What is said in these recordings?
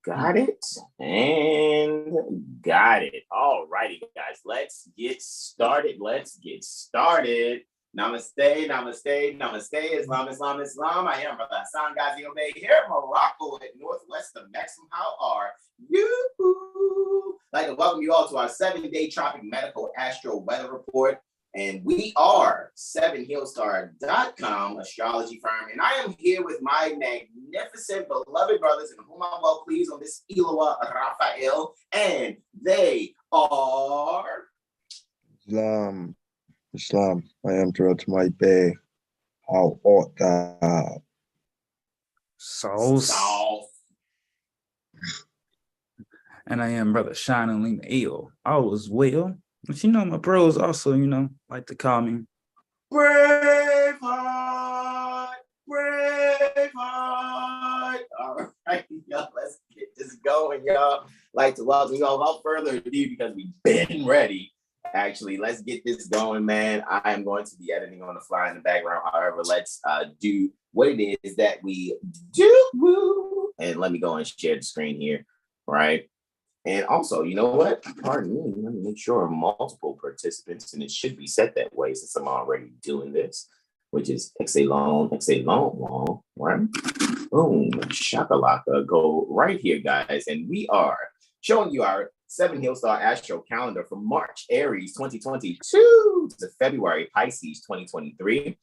Got it and got it. All righty, guys. Let's get started. Namaste, namaste, namaste. Islam, Islam, Islam. I am Brother Hassan Ghazi Obey here in Morocco at northwest of Maxim. How are you? I'd like to welcome you all to our 7-day tropic medical astro weather report. And we are 7HealStar.com astrology firm. And I am here with my magnificent, beloved brothers, and whom I'm well pleased on this Eloah Raphael. And they are Islam. I am Gerald my bay. How ought that? Sauce. And I am Brother Shine and Lima Eel. All is well. But my bros also, like to call me Braveheart. All right, y'all, let's get this going, y'all. Like to welcome you all without further ado, because we've been ready. Actually, let's get this going, man. I am going to be editing on the fly in the background. However, let's do what it is that we do. And let me go and share the screen here, right? And also, you know what? Pardon me. Let me make sure multiple participants, and it should be set that way since I'm already doing this, which is excellent, right? Boom, shakalaka. Go right here, guys. And we are showing you our 7HealStar Astro calendar for March, Aries 2022 to February, Pisces 2023.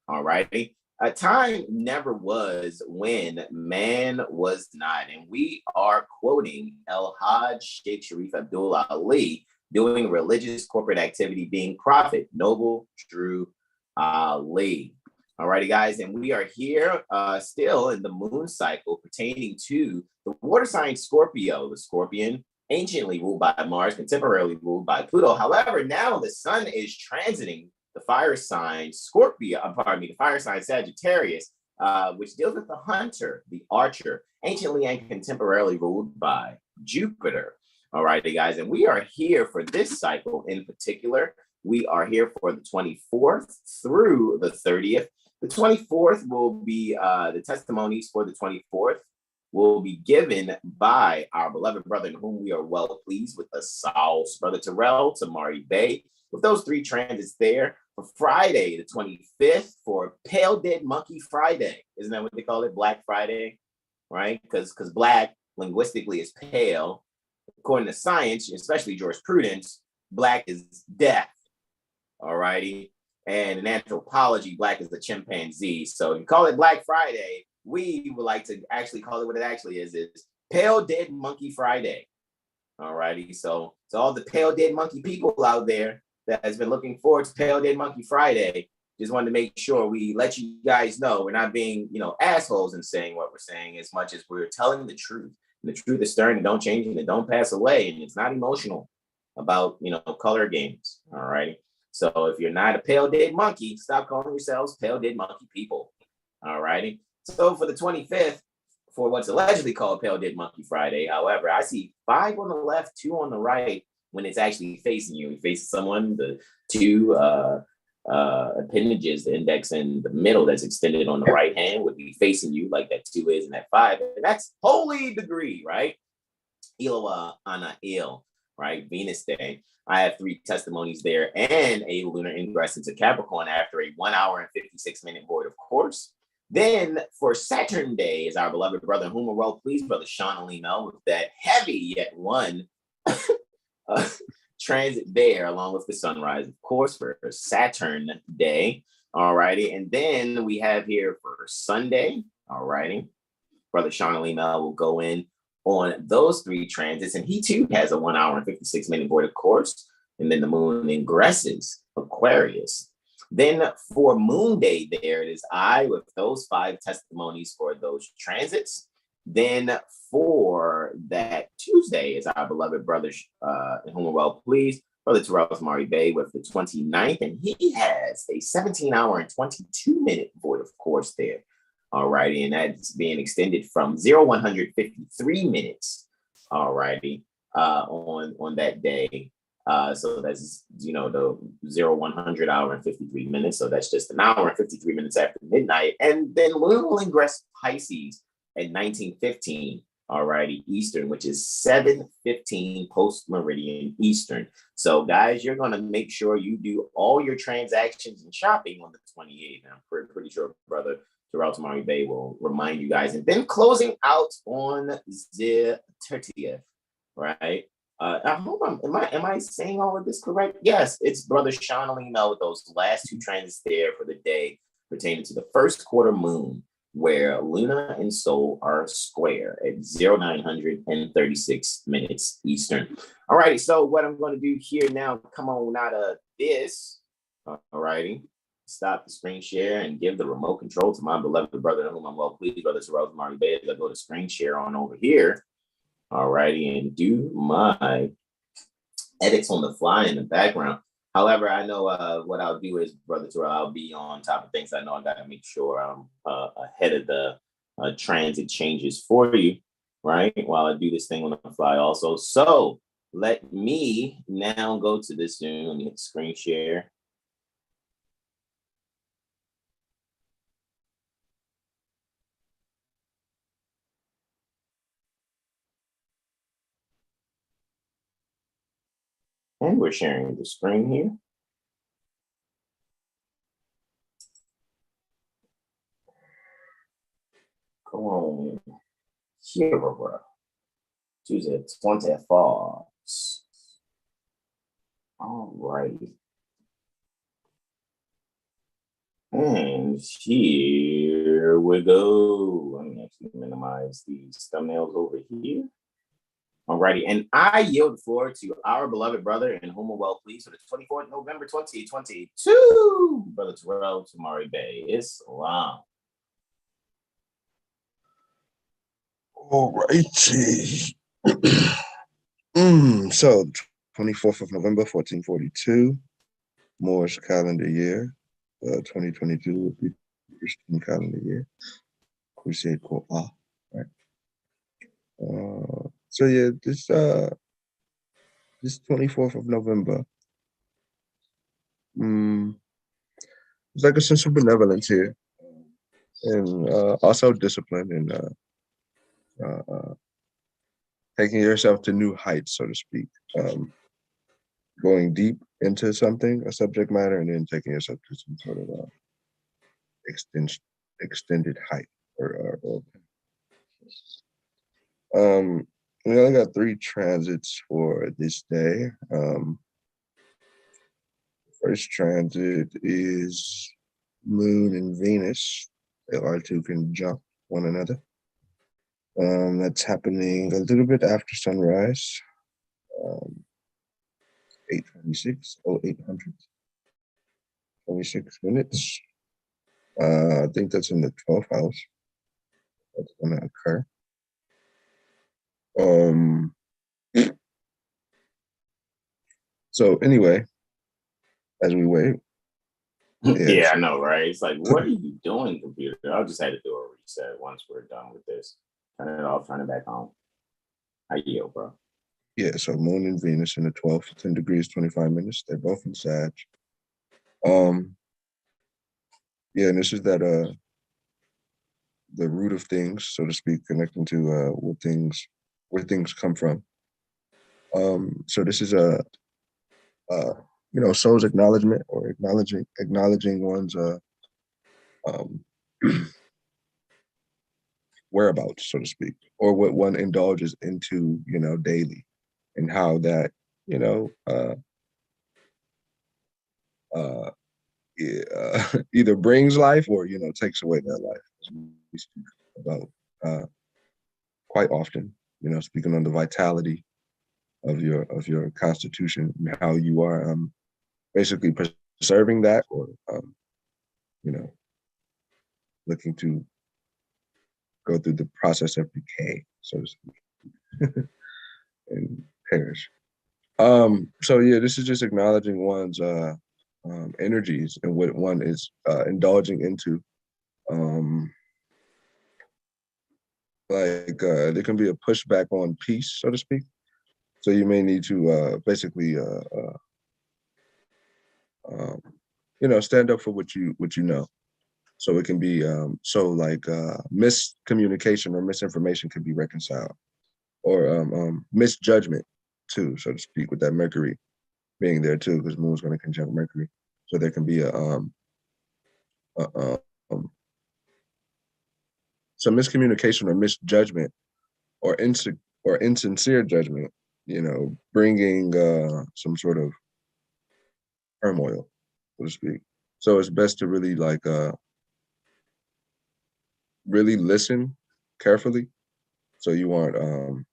All righty. A time never was when man was not. And we are quoting El Hajj Sheikh Sharif Abdullah Ali, doing religious corporate activity, being prophet, noble, true Ali. All righty, guys. And we are here still in the moon cycle pertaining to the water sign Scorpio, the scorpion, anciently ruled by Mars, contemporarily ruled by Pluto. However, now the sun is transiting the fire sign the fire sign Sagittarius, which deals with the hunter, the archer, anciently and contemporarily ruled by Jupiter. All righty, guys. And we are here for this cycle in particular. We are here for the 24th through the 30th. The 24th will be the testimonies for the 24th will be given by our beloved brother in whom we are well pleased with the Sauce, Brother Terrell Tamari Bay. With those three transits there, for Friday, the 25th, for Pale Dead Monkey Friday. Isn't that what they call it? Black Friday, right? Because black linguistically is pale. According to science, especially jurisprudence, black is death. All righty. And in anthropology, black is the chimpanzee. So you call it Black Friday. We would like to actually call it what it actually is Pale Dead Monkey Friday. All righty. So to all the Pale Dead Monkey people out there that has been looking forward to Pale Dead Monkey Friday, just wanted to make sure we let you guys know we're not being, assholes in saying what we're saying, as much as we're telling the truth. And the truth is stern and don't change and it don't pass away. And it's not emotional about, color games. All righty. So if you're not a Pale Dead Monkey, stop calling yourselves Pale Dead Monkey people. All righty. So for the 25th, for what's allegedly called Pale Dead Monkey Friday, however, I see 5 on the left, 2 on the right, when it's actually facing you. It faces someone, the 2 appendages, the index and the middle that's extended on the right hand would be facing you like that 2 is and that 5. And that's holy degree, right? Eloah Ana Il, right? Venus Day. I have 3 testimonies there and a lunar ingress into Capricorn after a 1 hour and 56-minute void, of course. Then for Saturn Day is our beloved brother, whom we're well pleased, Brother Sean Alim, with that heavy yet one transit there, along with the sunrise, of course, for Saturn Day. All righty. And then we have here for Sunday, all righty, Brother Sean Alim will go in on those 3 transits, and he too has a 1 hour and 56-minute void, of course. And then the moon ingresses Aquarius. Then for Moon Day, there it is I with those 5 testimonies for those transits. Then for that Tuesday is our beloved brother, in whom we're well pleased, Brother Terrell Tamari Bay with the 29th, and he has a 17 hour and 22-minute void, of course, there. All righty, and that's being extended from 0153 minutes, all righty, on that day. So that's, the 0100 hour and 53 minutes. So that's just an hour and 53 minutes after midnight. And then Moon will ingress Pisces at 1915. alrighty, Eastern, which is 7:15 post meridian Eastern. So guys, you're gonna make sure you do all your transactions and shopping on the 28th. I'm pretty sure brother Terrell Tamari Bay will remind you guys, and then closing out on the 30th, right? I hope am I saying all of this correct? Yes, it's brother Sean Alim with those last two transits there for the day pertaining to the first quarter moon, where Luna and Sol are square at 0936 minutes Eastern. All righty, so what I'm going to do here now, come on out of this. All righty, stop the screen share and give the remote control to my beloved brother, whom I'm well pleased, brother Terrell Tamari Bay. I go to screen share on over here. All righty, and do my edits on the fly in the background. However, I know what I'll do is, brother Terrell, I'll be on top of things. I know I got to make sure I'm ahead of the transit changes for you, right? While I do this thing on the fly also. So let me now go to this Zoom. Let me hit screen share. And we're sharing the screen here. Come on. Here, bro. Tuesday, 24th. All righty. And here we go. Let me actually minimize these thumbnails over here. Alrighty, and I yield the floor to our beloved brother and whom we're well pleased for the 24th November 2022, brother Terrell Tamari Bay. Islam. Alrighty. So 24th of November, 1442, Moor's calendar year. 2022 would be the Christian calendar year. Crusade Quran, right? So yeah, this 24th of November, it's like a sense of benevolence here, and also discipline and taking yourself to new heights, so to speak. Going deep into something, a subject matter, and then taking yourself to some sort of extended height. We only got 3 transits for this day. First transit is Moon and Venus. They are to conjunct one another. That's happening a little bit after sunrise. 8:26, 0800, 26 minutes. I think that's in the 12th house. That's going to occur. So anyway, as we wait. Yeah, I know, right? It's like, what are you doing, computer? I'll just have to do a reset once we're done with this. Turn it off, turn it back on. I yield, bro. Yeah, so Moon and Venus in the 12th, 10 degrees, 25 minutes. They're both in Sag. Yeah, and this is that the root of things, so to speak, connecting to where things come from. So this is a soul's acknowledgement, or acknowledging one's whereabouts, so to speak, or what one indulges into, daily, and how that, either brings life or, takes away that life. We speak about quite often, speaking on the vitality of your constitution and how you are basically preserving that, or looking to go through the process of decay, so to speak, and perish. So yeah, this is just acknowledging one's energies and what one is indulging into. There can be a pushback on peace, so to speak. So you may need to basically stand up for what you know. So it can be, miscommunication or misinformation can be reconciled, or misjudgment too, so to speak, with that Mercury being there too, because Moon's going to conjunct Mercury. So there can be some miscommunication or misjudgment or insincere judgment, bringing some sort of turmoil, so to speak. So it's best to really really listen carefully, so you aren't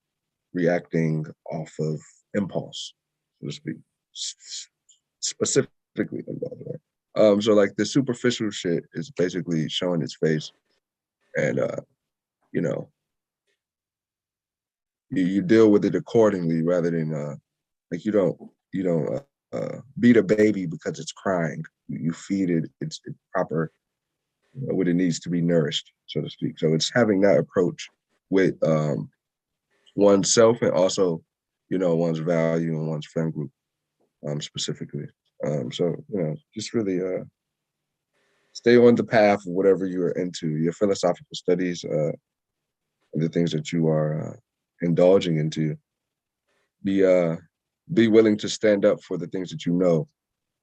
reacting off of impulse, so to speak. Specifically impulse, right? So like the superficial shit is basically showing its face, and you deal with it accordingly, rather than like you don't beat a baby because it's crying. You feed it its proper, what it needs to be nourished, so to speak. So it's having that approach with oneself, and also one's value and one's friend group, specifically. So just really stay on the path of whatever you are into, your philosophical studies, and the things that you are indulging into. Be willing to stand up for the things that you know,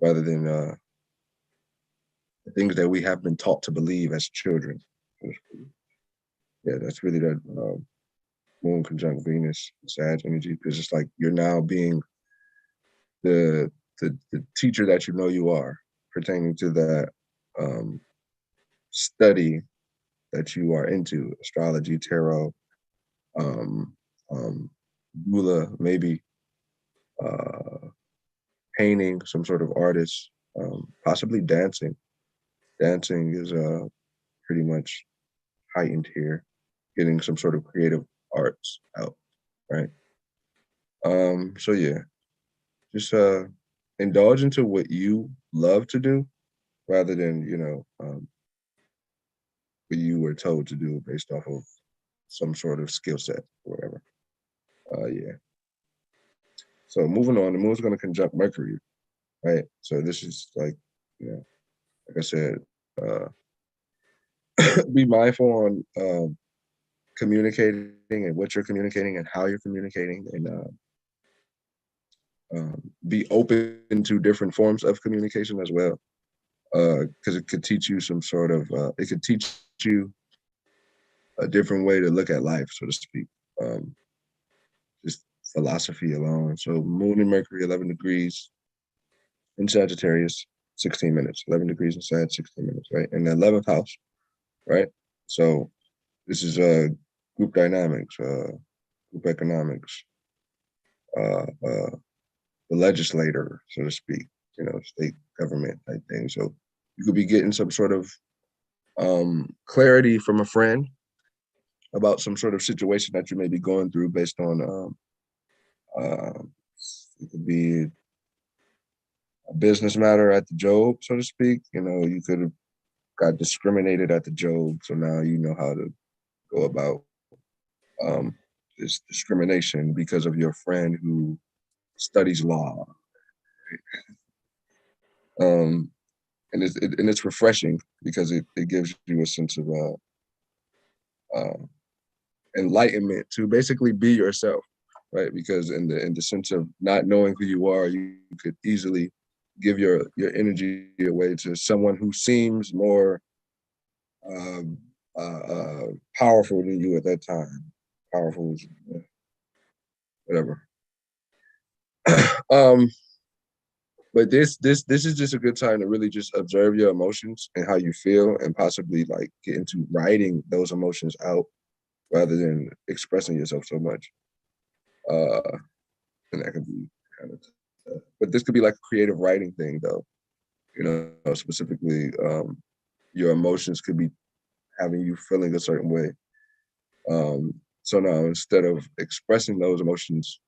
rather than the things that we have been taught to believe as children. Yeah, that's really that Moon conjunct Venus, Sag energy, because it's like you're now being the teacher that you know you are, pertaining to that study that you are into, astrology, tarot, Gula, maybe painting, some sort of artist, possibly dancing. Dancing is pretty much heightened here, getting some sort of creative arts out, right? So yeah, just indulge into what you love to do, rather than what you were told to do based off of some sort of skill set or whatever. Yeah. So moving on, the Moon's going to conjunct Mercury, right? So this is like I said, be mindful on communicating, and what you're communicating and how you're communicating, and be open to different forms of communication as well, because it could teach you it could teach you a different way to look at life, so to speak. Just philosophy alone. So Moon and Mercury, 11 degrees in Sagittarius, 16 minutes. 11 degrees in Sag, 16 minutes, right? In the 11th house, right? So this is group dynamics, group economics, the legislator, so to speak, state government type thing. So you could be getting some sort of clarity from a friend about some sort of situation that you may be going through, based on it could be a business matter at the job, so to speak. You could have got discriminated at the job, so now you know how to go about this discrimination because of your friend who studies law. And it's refreshing, because it gives you a sense of enlightenment to basically be yourself, right? Because in the sense of not knowing who you are, you could easily give your energy away to someone who seems more powerful than you at that time. Powerful, whatever. But this is just a good time to really just observe your emotions and how you feel, and possibly like get into writing those emotions out, rather than expressing yourself so much. And that could be kind of tough. But this could be like a creative writing thing, though. Specifically, your emotions could be having you feeling a certain way. So now, instead of expressing those emotions,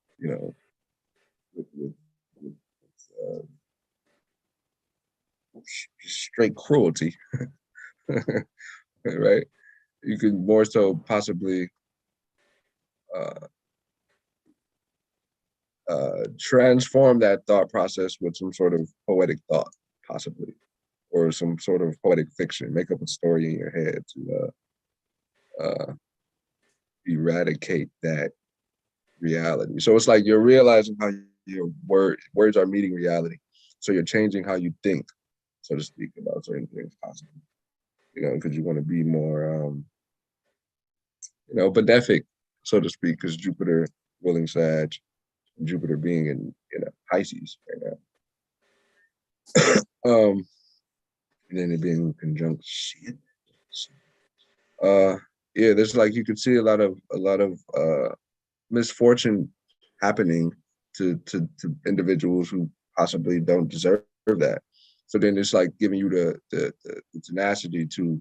with straight cruelty, right? You can more so possibly transform that thought process with some sort of poetic thought, possibly. or some sort of poetic fiction. Make up a story in your head to eradicate that reality. So it's like you're realizing how your words are meeting reality. So you're changing how you think, so to speak, about certain things possibly. Because you want to be more, benefic, so to speak, because Jupiter ruling Sag, Jupiter being in Pisces right now. And then it being conjunct shit. Yeah, there's like you could see a lot of misfortune happening to individuals who possibly don't deserve that. So then it's like giving you the tenacity to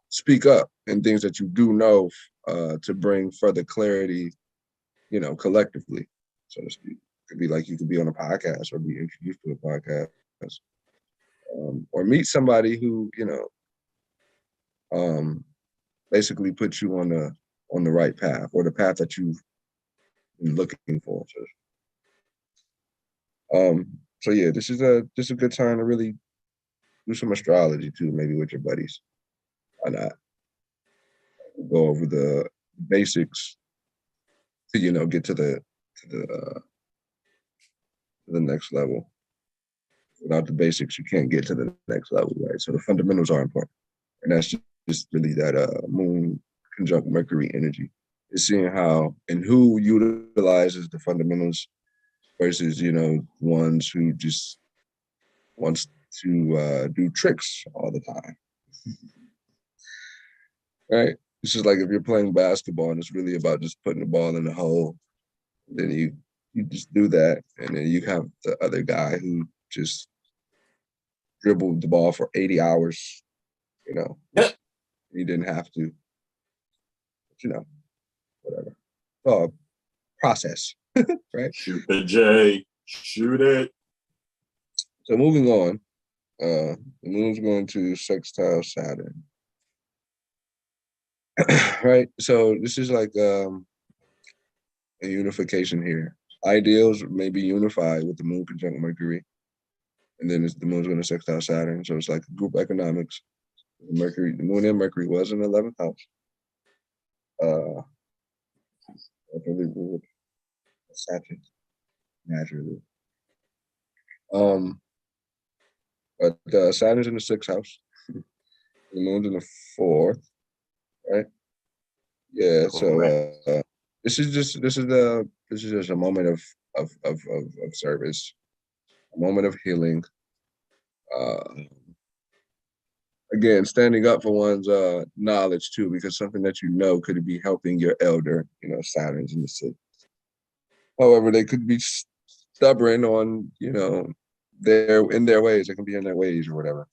speak up in things that you do know, to bring further clarity, collectively, so to speak. It could be like you could be on a podcast or be introduced to a podcast, or meet somebody who, basically puts you on the right path, or the path that you've been looking for. So yeah, this is a good time to really do some astrology too, maybe with your buddies. Why not? Go over the basics to get to the next level. Without the basics, you can't get to the next level, right? So the fundamentals are important, and that's just really that moon conjunct Mercury energy. Is seeing how and who utilizes the fundamentals versus ones who just wants to do tricks all the time. Right? It's just like if you're playing basketball and it's really about just putting the ball in the hole, then you just do that, and then you have the other guy who just dribbled the ball for 80 hours. He didn't have to. But, whatever. Oh, process, right? Shoot the J. Shoot it. So moving on, the moon's going to sextile Saturn. Right? So this is like a unification here. Ideals may be unified with the moon conjunct Mercury. And then the moon's going to sextile Saturn. So it's like group economics. The moon and Mercury was in the 11th house. Really ruled Saturn naturally. But Saturn's in the 6th house. The moon's in the 4th, right? Yeah. So this is just a moment of service, a moment of healing. Again, standing up for one's knowledge too, because something that could be helping your elder. Saturn's in the 6th. However, they could be stubborn on in their ways. They can be in their ways or whatever.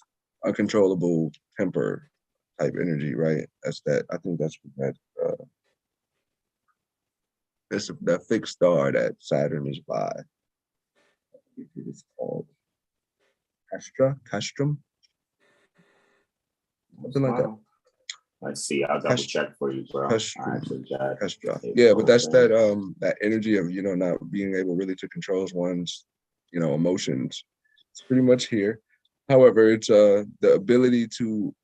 Uncontrollable temper type energy, right? That's that. I think that's what that fixed star that Saturn is by. It's called Castrum. Something like that. Let's see. I'll double check for you, bro. Yeah, but that's that energy of not being able really to control one's emotions. It's pretty much here. However, it's the ability to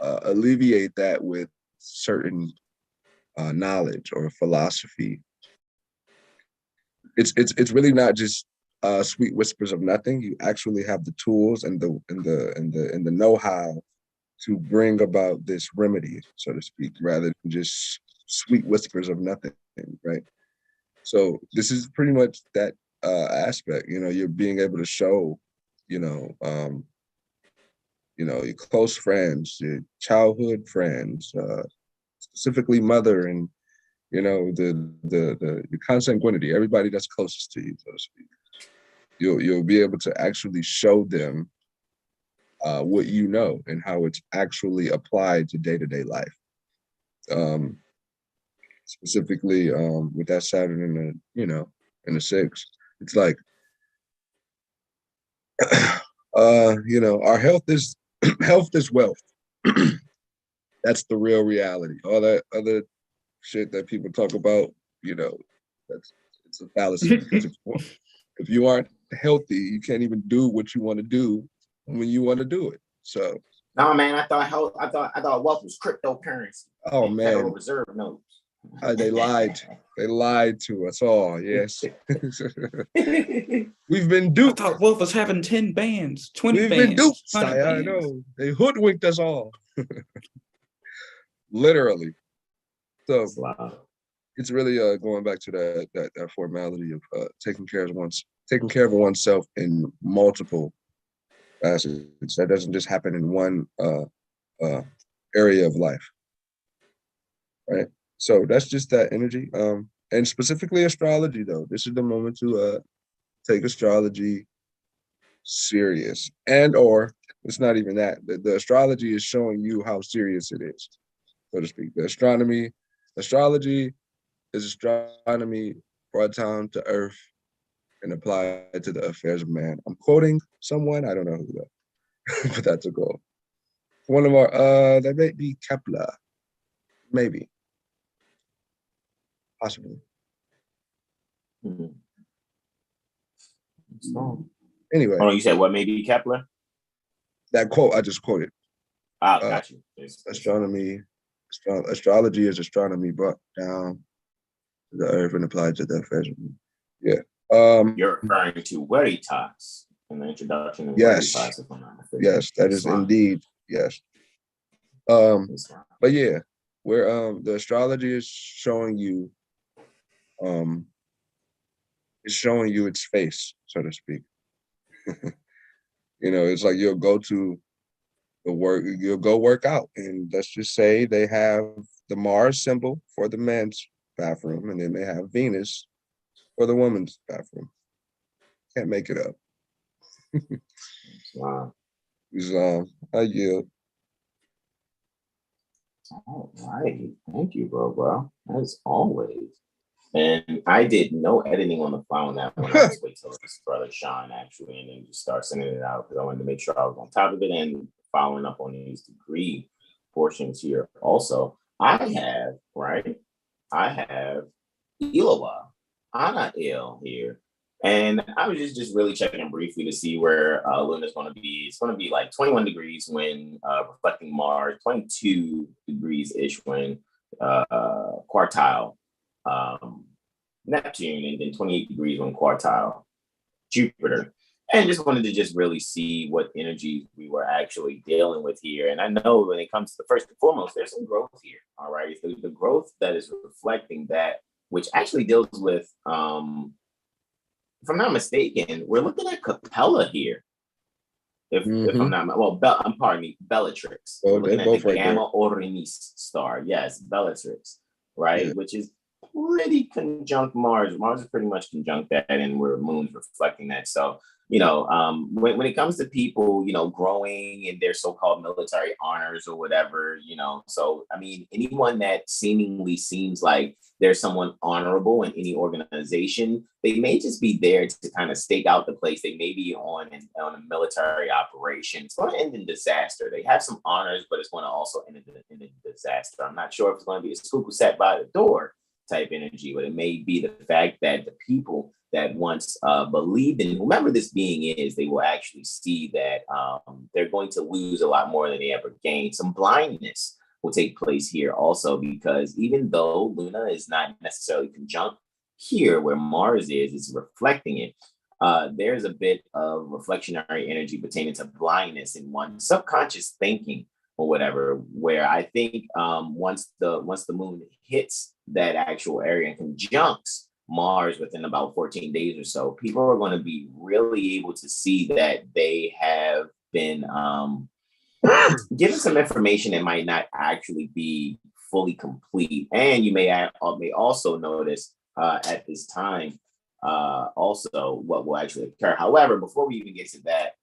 alleviate that with certain knowledge or philosophy. It's really not just sweet whispers of nothing. You actually have the tools and the know-how to bring about this remedy, so to speak, rather than just sweet whispers of nothing, right? So this is pretty much that aspect. You're being able to show, your close friends, your childhood friends, specifically mother, and the consanguinity, everybody that's closest to you, so to speak. You'll be able to actually show them what and how it's actually applied to day-to-day life. Specifically, with that Saturn in the 6th, it's like, our health is wealth. That's the real reality. All that other shit that people talk about, it's a fallacy. Because if you aren't healthy. You can't even do what you want to do when you want to do it. So no, man, I thought wealth was cryptocurrency. oh man, Federal Reserve notes. they lied. They lied to us all. Yes. We've been I duped. thought Wolf was having 10 bands, 20 We've bands, been duped. 100 I bands. know. They hoodwinked us all. Literally. So Wow. it's really going back to that formality of taking care of oneself in multiple facets. That doesn't just happen in one area of life, right? So that's just that energy. And specifically astrology, though. This is the moment to take astrology serious, and or it's not even that. The astrology is showing you how serious it is, so to speak. Astrology is astronomy brought down to earth and applied to the affairs of man. I'm quoting someone, I don't know who though, but that's a goal. One of our, that may be Kepler, maybe, possibly. Mm-hmm. So, anyway. Oh, you said what? Maybe Kepler? That quote I just quoted. Got you. Astrology is astronomy brought down to the earth and applied to the affairs of man. Yeah. You're referring to Veritas in the introduction of yes. Veritas, if I'm not mistaken. Yes, that is indeed, yes. But yeah, where the astrology is showing you its face, so to speak. It's like you'll go work out, and let's just say they have the Mars symbol for the men's bathroom, and then they have Venus for the woman's bathroom. Can't make it up. Wow. I yield. All right. Thank you, bro. As always. And I did no editing on the fly on that one. I just wait till his brother Sean actually, and then just start sending it out because I wanted to make sure I was on top of it and following up on these degree portions here. Also, I have Ilowa, Anna Il here. And I was just really checking briefly to see where Luna's going to be. It's going to be like 21 degrees when reflecting Mars, 22 degrees-ish when quartile Neptune, and then 28 degrees when quartile Jupiter. And just wanted to just really see what energies we were actually dealing with here. And I know when it comes to the first and foremost, there's some growth here. All right. So the growth that is reflecting that, which actually deals with if I'm not mistaken, we're looking at Capella here. If I'm not, pardon me, Bellatrix. Oh, we're looking at the Gamma Orionis star. Yes, Bellatrix, right? Yeah. Which is pretty conjunct Mars. Mars is pretty much conjunct that, and we're moon's reflecting that. So, when it comes to people, growing in their so-called military honors or whatever, so, I mean, anyone that seemingly seems like there's someone honorable in any organization, they may just be there to kind of stake out the place. They may be on a military operation. It's going to end in disaster. They have some honors, but it's going to also end in a disaster. I'm not sure if it's going to be a spook set by the door type energy, but it may be the fact that the people that once believed in whomever this being is, they will actually see that they're going to lose a lot more than they ever gained. Some blindness will take place here also, because even though Luna is not necessarily conjunct here where Mars is, it's reflecting it. There's a bit of reflectionary energy pertaining to blindness in one subconscious thinking or whatever, where I think once the moon hits that actual area and conjuncts Mars within about 14 days or so, people are going to be really able to see that they have been given some information that might not actually be fully complete. And you may also notice at this time also what will actually occur. However, before we even get to that,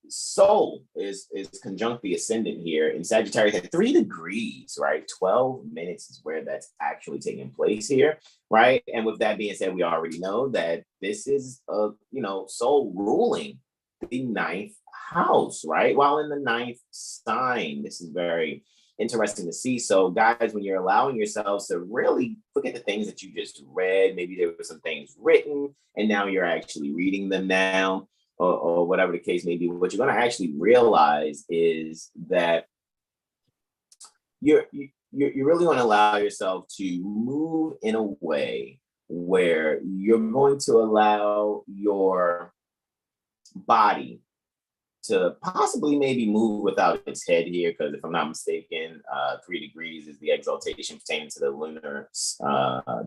Sol is conjunct the ascendant here in Sagittarius at 3 degrees, right? 12 minutes is where that's actually taking place here, right? And with that being said, we already know that this is Sol ruling the 9th house, right? While in the 9th sign, this is very interesting to see. So guys, when you're allowing yourselves to really look at the things that you just read, maybe there were some things written and now you're actually reading them now, or whatever the case may be, what you're going to actually realize is that you really want to allow yourself to move in a way where you're going to allow your body to possibly maybe move without its head here, because if I'm not mistaken, 3 degrees is the exaltation pertaining to the lunar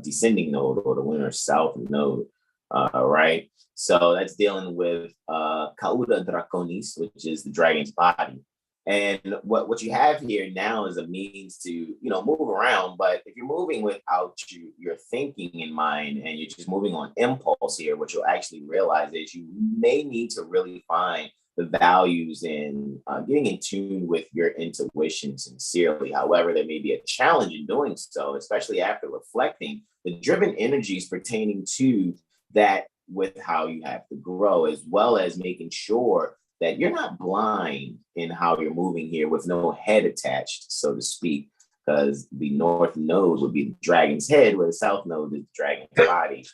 descending node or the lunar south node, right? So that's dealing with Cauda Draconis, which is the dragon's body. And what you have here now is a means to, move around. But if you're moving without your thinking in mind and you're just moving on impulse here, what you'll actually realize is you may need to really find the values in getting in tune with your intuition sincerely. However, there may be a challenge in doing so, especially after reflecting the driven energies pertaining to that with how you have to grow, as well as making sure that you're not blind in how you're moving here with no head attached, so to speak, because the north node would be the dragon's head, where the south node is the dragon's body,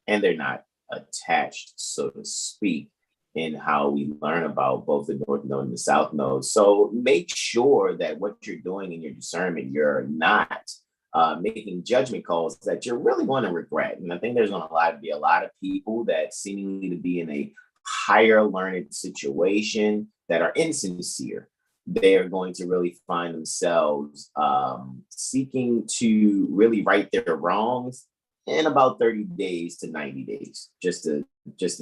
and they're not attached, so to speak, in how we learn about both the north node and the south node. So make sure that what you're doing in your discernment, you're not making judgment calls that you're really going to regret. And I think there's going to be a lot of people that seemingly to be in a higher learned situation that are insincere. They are going to really find themselves seeking to really right their wrongs in about 30 days to 90 days, just to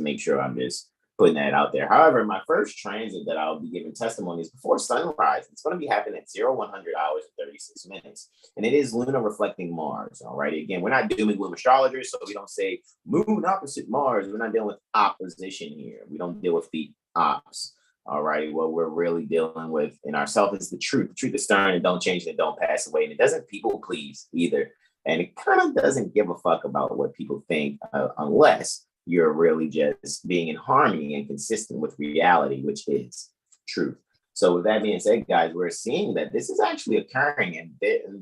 make sure I'm just putting that out there. However, my first transit that I'll be giving testimonies before sunrise, it's going to be happening at 0100 hours and 36 minutes. And it is Luna reflecting Mars. All right. Again, we're not doing gloom astrologers, so we don't say moon opposite Mars. We're not dealing with opposition here. We don't deal with the ops. All right. What we're really dealing with in ourselves is the truth. The truth is stern and don't change and it don't pass away. And it doesn't people please either. And it kind of doesn't give a fuck about what people think unless you're really just being in harmony and consistent with reality, which is truth. So with that being said, guys, we're seeing that this is actually occurring, and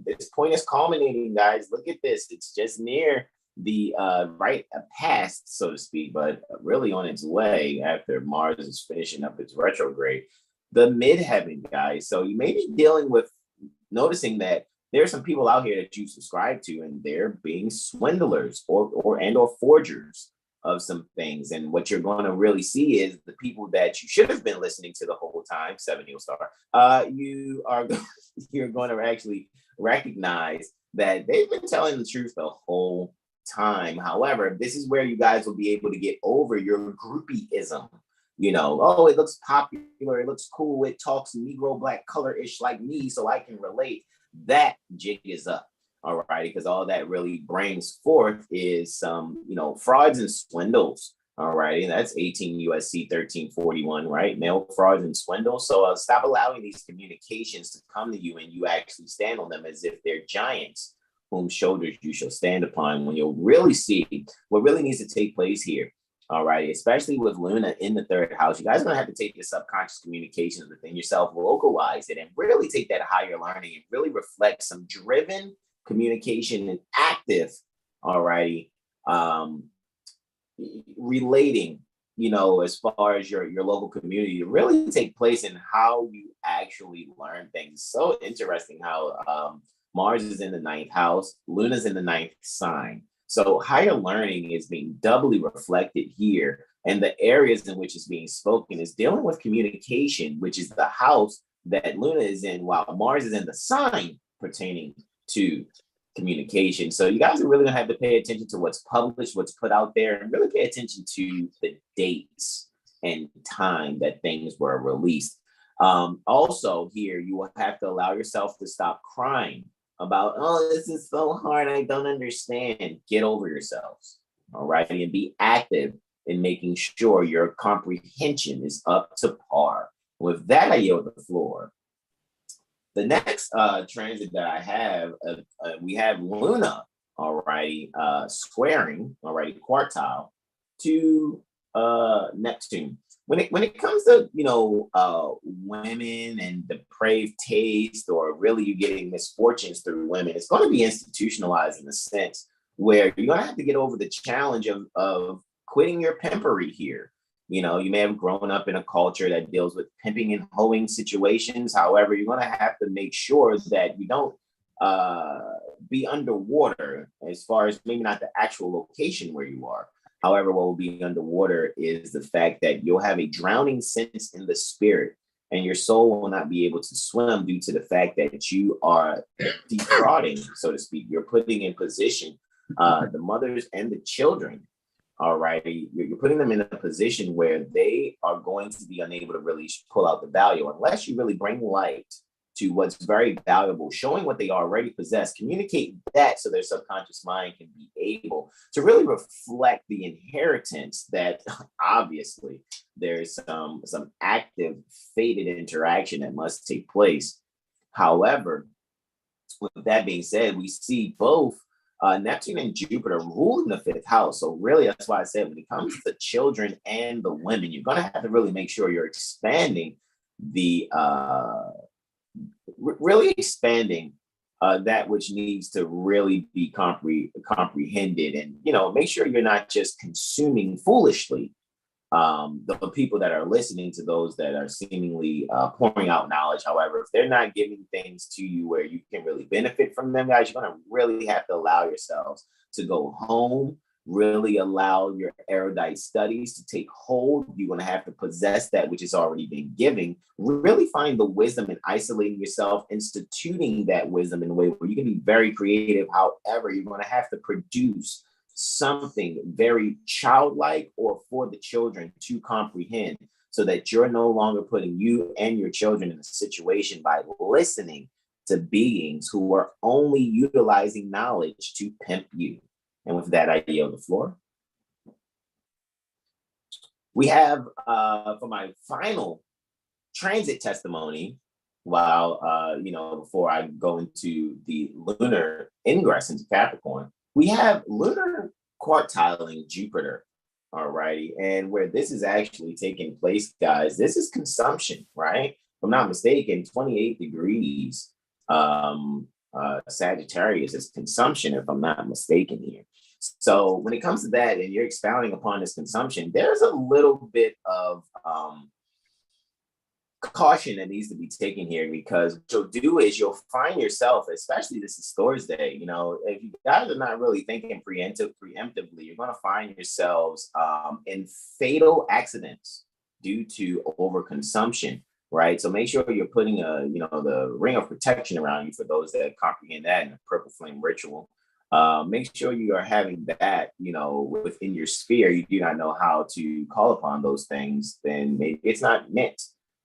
this point is culminating, guys. Look at this. It's just near the past, so to speak, but really on its way after Mars is finishing up its retrograde. The midheaven, guys. So you may be dealing with noticing that there are some people out here that you subscribe to, and they're being swindlers or forgers of some things. And what you're going to really see is the people that you should have been listening to the whole time, 7HealStar, you're going to actually recognize that they've been telling the truth the whole time. However, this is where you guys will be able to get over your groupieism. Oh, it looks popular, it looks cool, it talks Negro black color-ish like me, so I can relate. That jig is up. All right, because all that really brings forth is some, frauds and swindles. All right, and that's 18 USC 1341, right? Mail frauds and swindles. So stop allowing these communications to come to you and you actually stand on them as if they're giants whom shoulders you shall stand upon, when you'll really see what really needs to take place here. All right, especially with Luna in the third house, you guys are going to have to take the subconscious communications within yourself, localize it, and really take that higher learning and really reflect some driven communication and active, alrighty, relating, as far as your local community to really take place in how you actually learn things. So interesting how Mars is in the 9th house, Luna's in the 9th sign. So higher learning is being doubly reflected here. And the areas in which it's being spoken is dealing with communication, which is the house that Luna is in, while Mars is in the sign pertaining to communication. So you guys are really gonna have to pay attention to what's published, what's put out there, and really pay attention to the dates and time that things were released. Also here, you will have to allow yourself to stop crying about, oh, this is so hard, I don't understand. Get over yourselves, all right? And be active in making sure your comprehension is up to par. With that, I yield the floor. The next transit that I have, we have Luna, alrighty, squaring, alrighty, quartile to Neptune. when it comes to, women and depraved taste, or really you getting misfortunes through women, it's going to be institutionalized in a sense where you're going to have to get over the challenge of quitting your pimpery here. You may have grown up in a culture that deals with pimping and hoeing situations. However, you're going to have to make sure that you don't be underwater, as far as maybe not the actual location where you are. However, what will be underwater is the fact that you'll have a drowning sense in the spirit, and your soul will not be able to swim due to the fact that you are defrauding, so to speak. You're putting in position the mothers and the children. All right, you're putting them in a position where they are going to be unable to really pull out the value unless you really bring light to what's very valuable, showing what they already possess, communicate that so their subconscious mind can be able to really reflect the inheritance that obviously there's some active fated interaction that must take place. However, with that being said, we see both Neptune and Jupiter rule in the 5th house. So really, that's why I said when it comes to the children and the women, you're going to have to really make sure you're expanding that which needs to really be comprehended, and make sure you're not just consuming foolishly the people that are listening to those that are seemingly pouring out knowledge. However, if they're not giving things to you where you can really benefit from them, guys, you're going to really have to allow yourselves to go home, really allow your erudite studies to take hold. You're going to have to possess that which has already been given. Really find the wisdom in isolating yourself, instituting that wisdom in a way where you can be very creative. However, you're going to have to produce something very childlike or for the children to comprehend, so that you're no longer putting you and your children in a situation by listening to beings who are only utilizing knowledge to pimp you. And with that, I yield the floor. We have, for my final transit testimony, before I go into the lunar ingress into Capricorn, we have lunar quartiling Jupiter. All righty. And where this is actually taking place, guys, this is consumption, right? If I'm not mistaken, 28 degrees Sagittarius is consumption, if I'm not mistaken here. So when it comes to that, and you're expounding upon this consumption, there's a little bit of caution that needs to be taken here, because what you'll do is you'll find yourself, especially this is Thursday, if you guys are not really thinking preemptively, you're going to find yourselves in fatal accidents due to overconsumption. Right. So make sure you're putting the ring of protection around you for those that comprehend that in the purple flame ritual. Make sure you are having that, within your sphere. You do not know how to call upon those things, then maybe it's not meant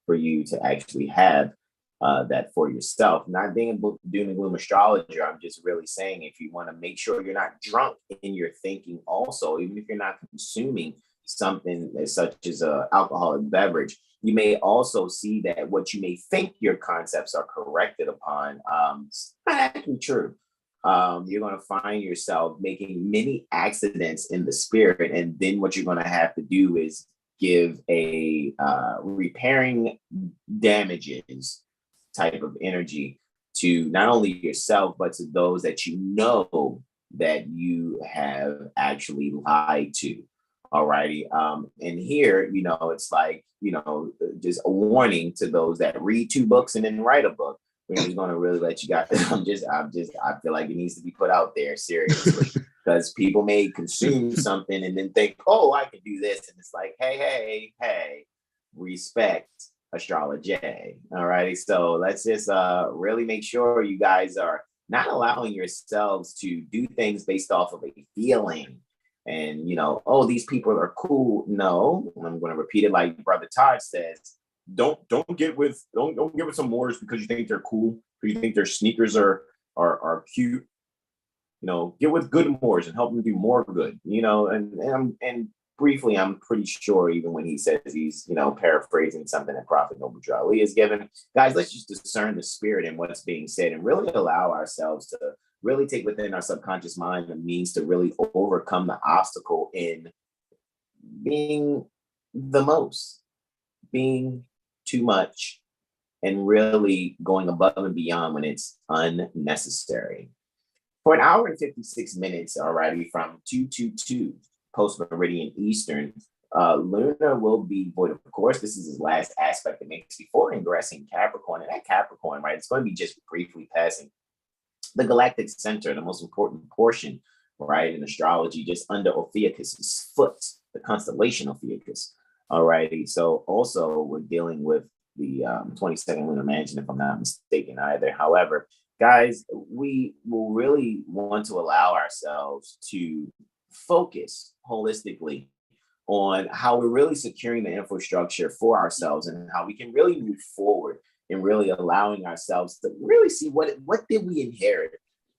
for you to actually have that for yourself. Not being a doom and gloom astrologer, I'm just really saying, if you want to make sure you're not drunk in your thinking also, even if you're not consuming something such as an alcoholic beverage, you may also see that what you may think your concepts are corrected upon, it's not actually true. You're going to find yourself making many accidents in the spirit. And then what you're going to have to do is give a repairing damages type of energy to not only yourself, but to those that you know that you have actually lied to. Alrighty. And here, it's like, just a warning to those that read 2 books and then write a book. We're just going to really let you guys, I feel like it needs to be put out there seriously, because people may consume something and then think, oh, I can do this. And it's like, hey, respect astrology. All righty. So let's just really make sure you guys are not allowing yourselves to do things based off of a feeling. And, oh, these people are cool. No, I'm going to repeat it like Brother Todd says. Don't get with some Moors because you think they're cool, because you think their sneakers are cute. Get with good Moors and help them do more good. And briefly, I'm pretty sure even when he says he's paraphrasing something that Prophet Noble Drew Ali has given, guys, let's just discern the spirit in what's being said and really allow ourselves to really take within our subconscious mind the means to really overcome the obstacle in being the most. being too much and really going above and beyond when it's unnecessary. For an hour and 56 minutes already from 222 post meridian Eastern, Luna will be void. Of course, this is his last aspect that makes before ingressing Capricorn. And that Capricorn, right, it's going to be just briefly passing the galactic center, the most important portion, right, in astrology, just under Ophiuchus's foot, the constellation Ophiuchus. All righty. So also we're dealing with the 22nd lunar mansion, if I'm not mistaken either. However, guys, we will really want to allow ourselves to focus holistically on how we're really securing the infrastructure for ourselves and how we can really move forward and really allowing ourselves to really see what did we inherit.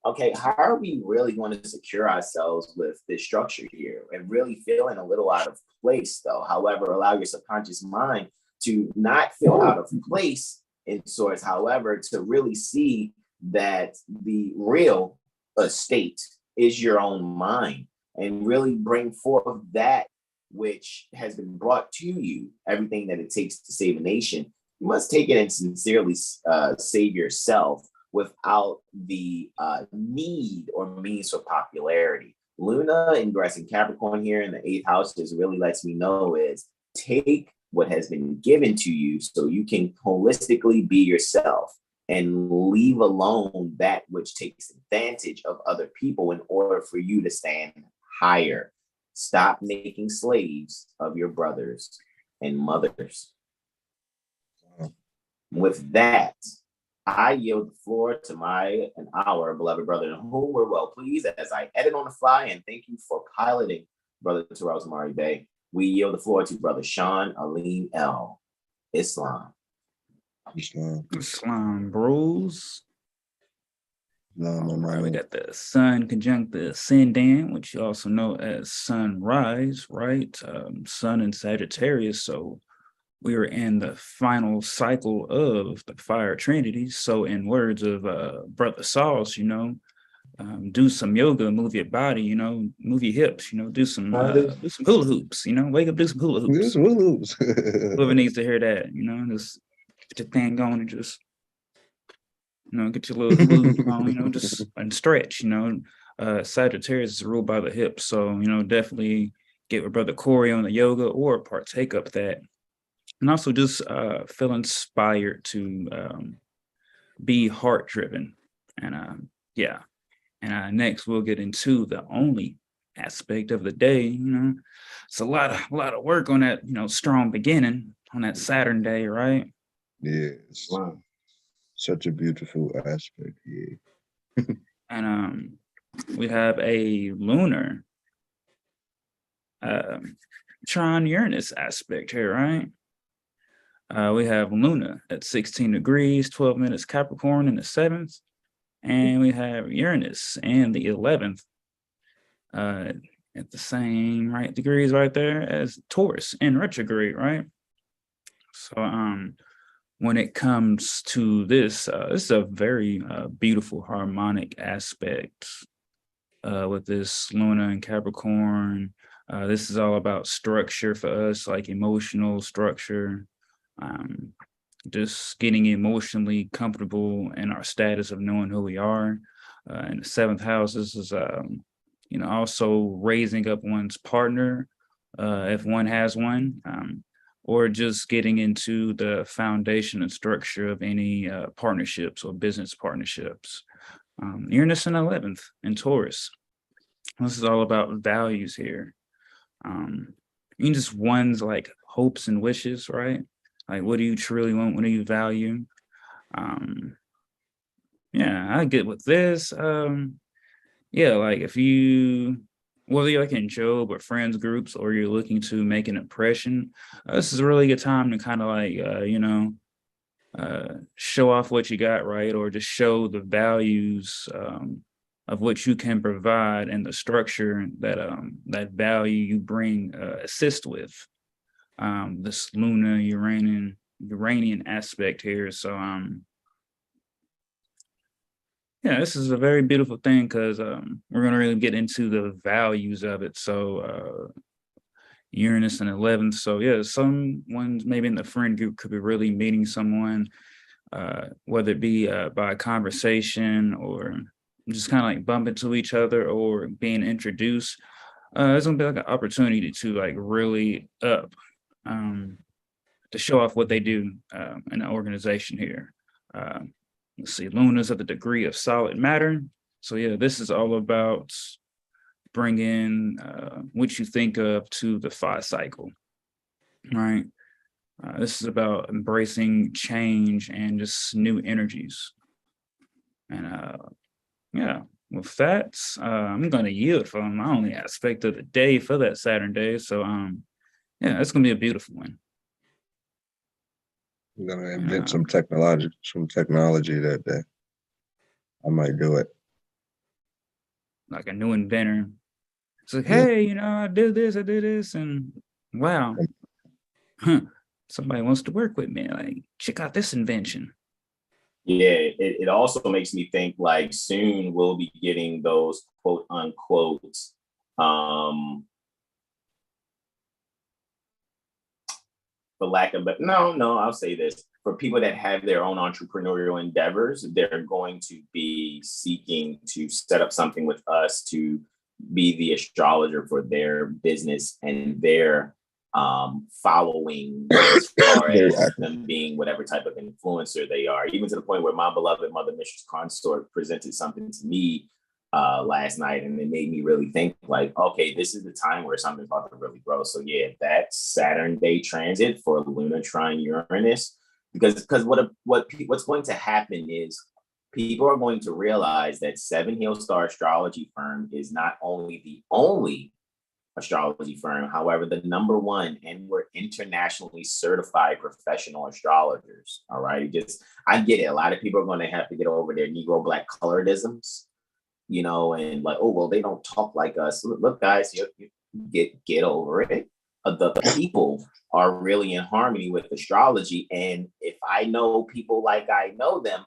Okay, how are we really going to secure ourselves with this structure here and really feeling a little out of place, though? However, allow your subconscious mind to not feel out of place in sorts, however, to really see that the real estate is your own mind and really bring forth that which has been brought to you, everything that it takes to save a nation. You must take it and sincerely save yourself without the need or means for popularity. Luna ingressing Capricorn here in the 8th house just really lets me know is take what has been given to you so you can holistically be yourself and leave alone that which takes advantage of other people in order for you to stand higher. Stop making slaves of your brothers and mothers. With that, I yield the floor to our beloved brother, in whom we're well pleased as I edit on the fly, and thank you for piloting, Brother Terrell's Mari Bay. We yield the floor to Brother Sean Alim L. Islam. Islam, bros. Right. We got the sun conjunct the ascendant, which you also know as sunrise, right? Sun in Sagittarius. So we are in the final cycle of the fire trinity. So in words of Brother Sauce, do some yoga, move your body, move your hips, do some hula hoops, wake up, do some hula hoops. Whoever needs to hear that, just get your thing going and just, get your little move on, just and stretch, Sagittarius is ruled by the hips. So, definitely get with Brother Corey on the yoga or partake of that. And also just feel inspired to be heart driven. And yeah. And next we'll get into the only aspect of the day. It's a lot of work on that, strong beginning on that Saturn day, right? Yes. Wow. Such a beautiful aspect. Yeah. And we have a lunar Trine Uranus aspect here, right? We have Luna at 16 degrees, 12 minutes Capricorn in the 7th. And we have Uranus in the 11th at the same degrees right there as Taurus in retrograde, right? So when it comes to this, this is a very beautiful harmonic aspect with this Luna and Capricorn. This is all about structure for us, like emotional structure. Just getting emotionally comfortable in our status of knowing who we are. In the 7th house, this is, also raising up one's partner, if one has one, or just getting into the foundation and structure of any partnerships or business partnerships. Uranus in 11th in Taurus. This is all about values here. Just one's hopes and wishes, right? Like, what do you truly want? What do you value? Yeah, I get with this. If you, whether you're in Job or friends groups, or you're looking to make an impression, this is a really good time to kind of show off what you got, right? Or just show the values of what you can provide and the structure that that value you bring assist with. This Luna Uranian aspect here. So this is a very beautiful thing because we're going to really get into the values of it. So Uranus in 11th. So yeah, someone maybe in the friend group could be really meeting someone, whether it be by a conversation or just kind of like bump into each other or being introduced. It's gonna be like an opportunity to like really up, to show off what they do in the organization here. Let's see, Luna's at the degree of solid matter. So yeah, this is all about bringing what you think of to the 5 cycle, right? This is about embracing change and just new energies. And yeah, with that, I'm gonna yield from my only aspect of the day for that Saturn day. So yeah, it's gonna be a beautiful one. I'm gonna invent some technology that day. I might do it. Like a new inventor. It's like, hey, I did this, and wow, somebody wants to work with me. Like, check out this invention. Yeah, it also makes me think like soon we'll be getting those quote unquote for lack of, but no, I'll say this. For people that have their own entrepreneurial endeavors, they're going to be seeking to set up something with us to be the astrologer for their business and their following, as far as them being whatever type of influencer they are, even to the point where my beloved mother, Mistress Consort, presented something to me last night, and it made me really think like, okay, this is the time where something's about to really grow. So yeah, that Saturn day transit for Luna trine Uranus, because what's going to happen is people are going to realize that 7HealStar Astrology Firm is not only the only astrology firm, however, the #1, and we're internationally certified professional astrologers. All right, I get it. A lot of people are going to have to get over their Negro Black colorisms, and like, oh well, they don't talk like us. Look, guys, you get over it. The people are really in harmony with astrology, and if I know people like I know them,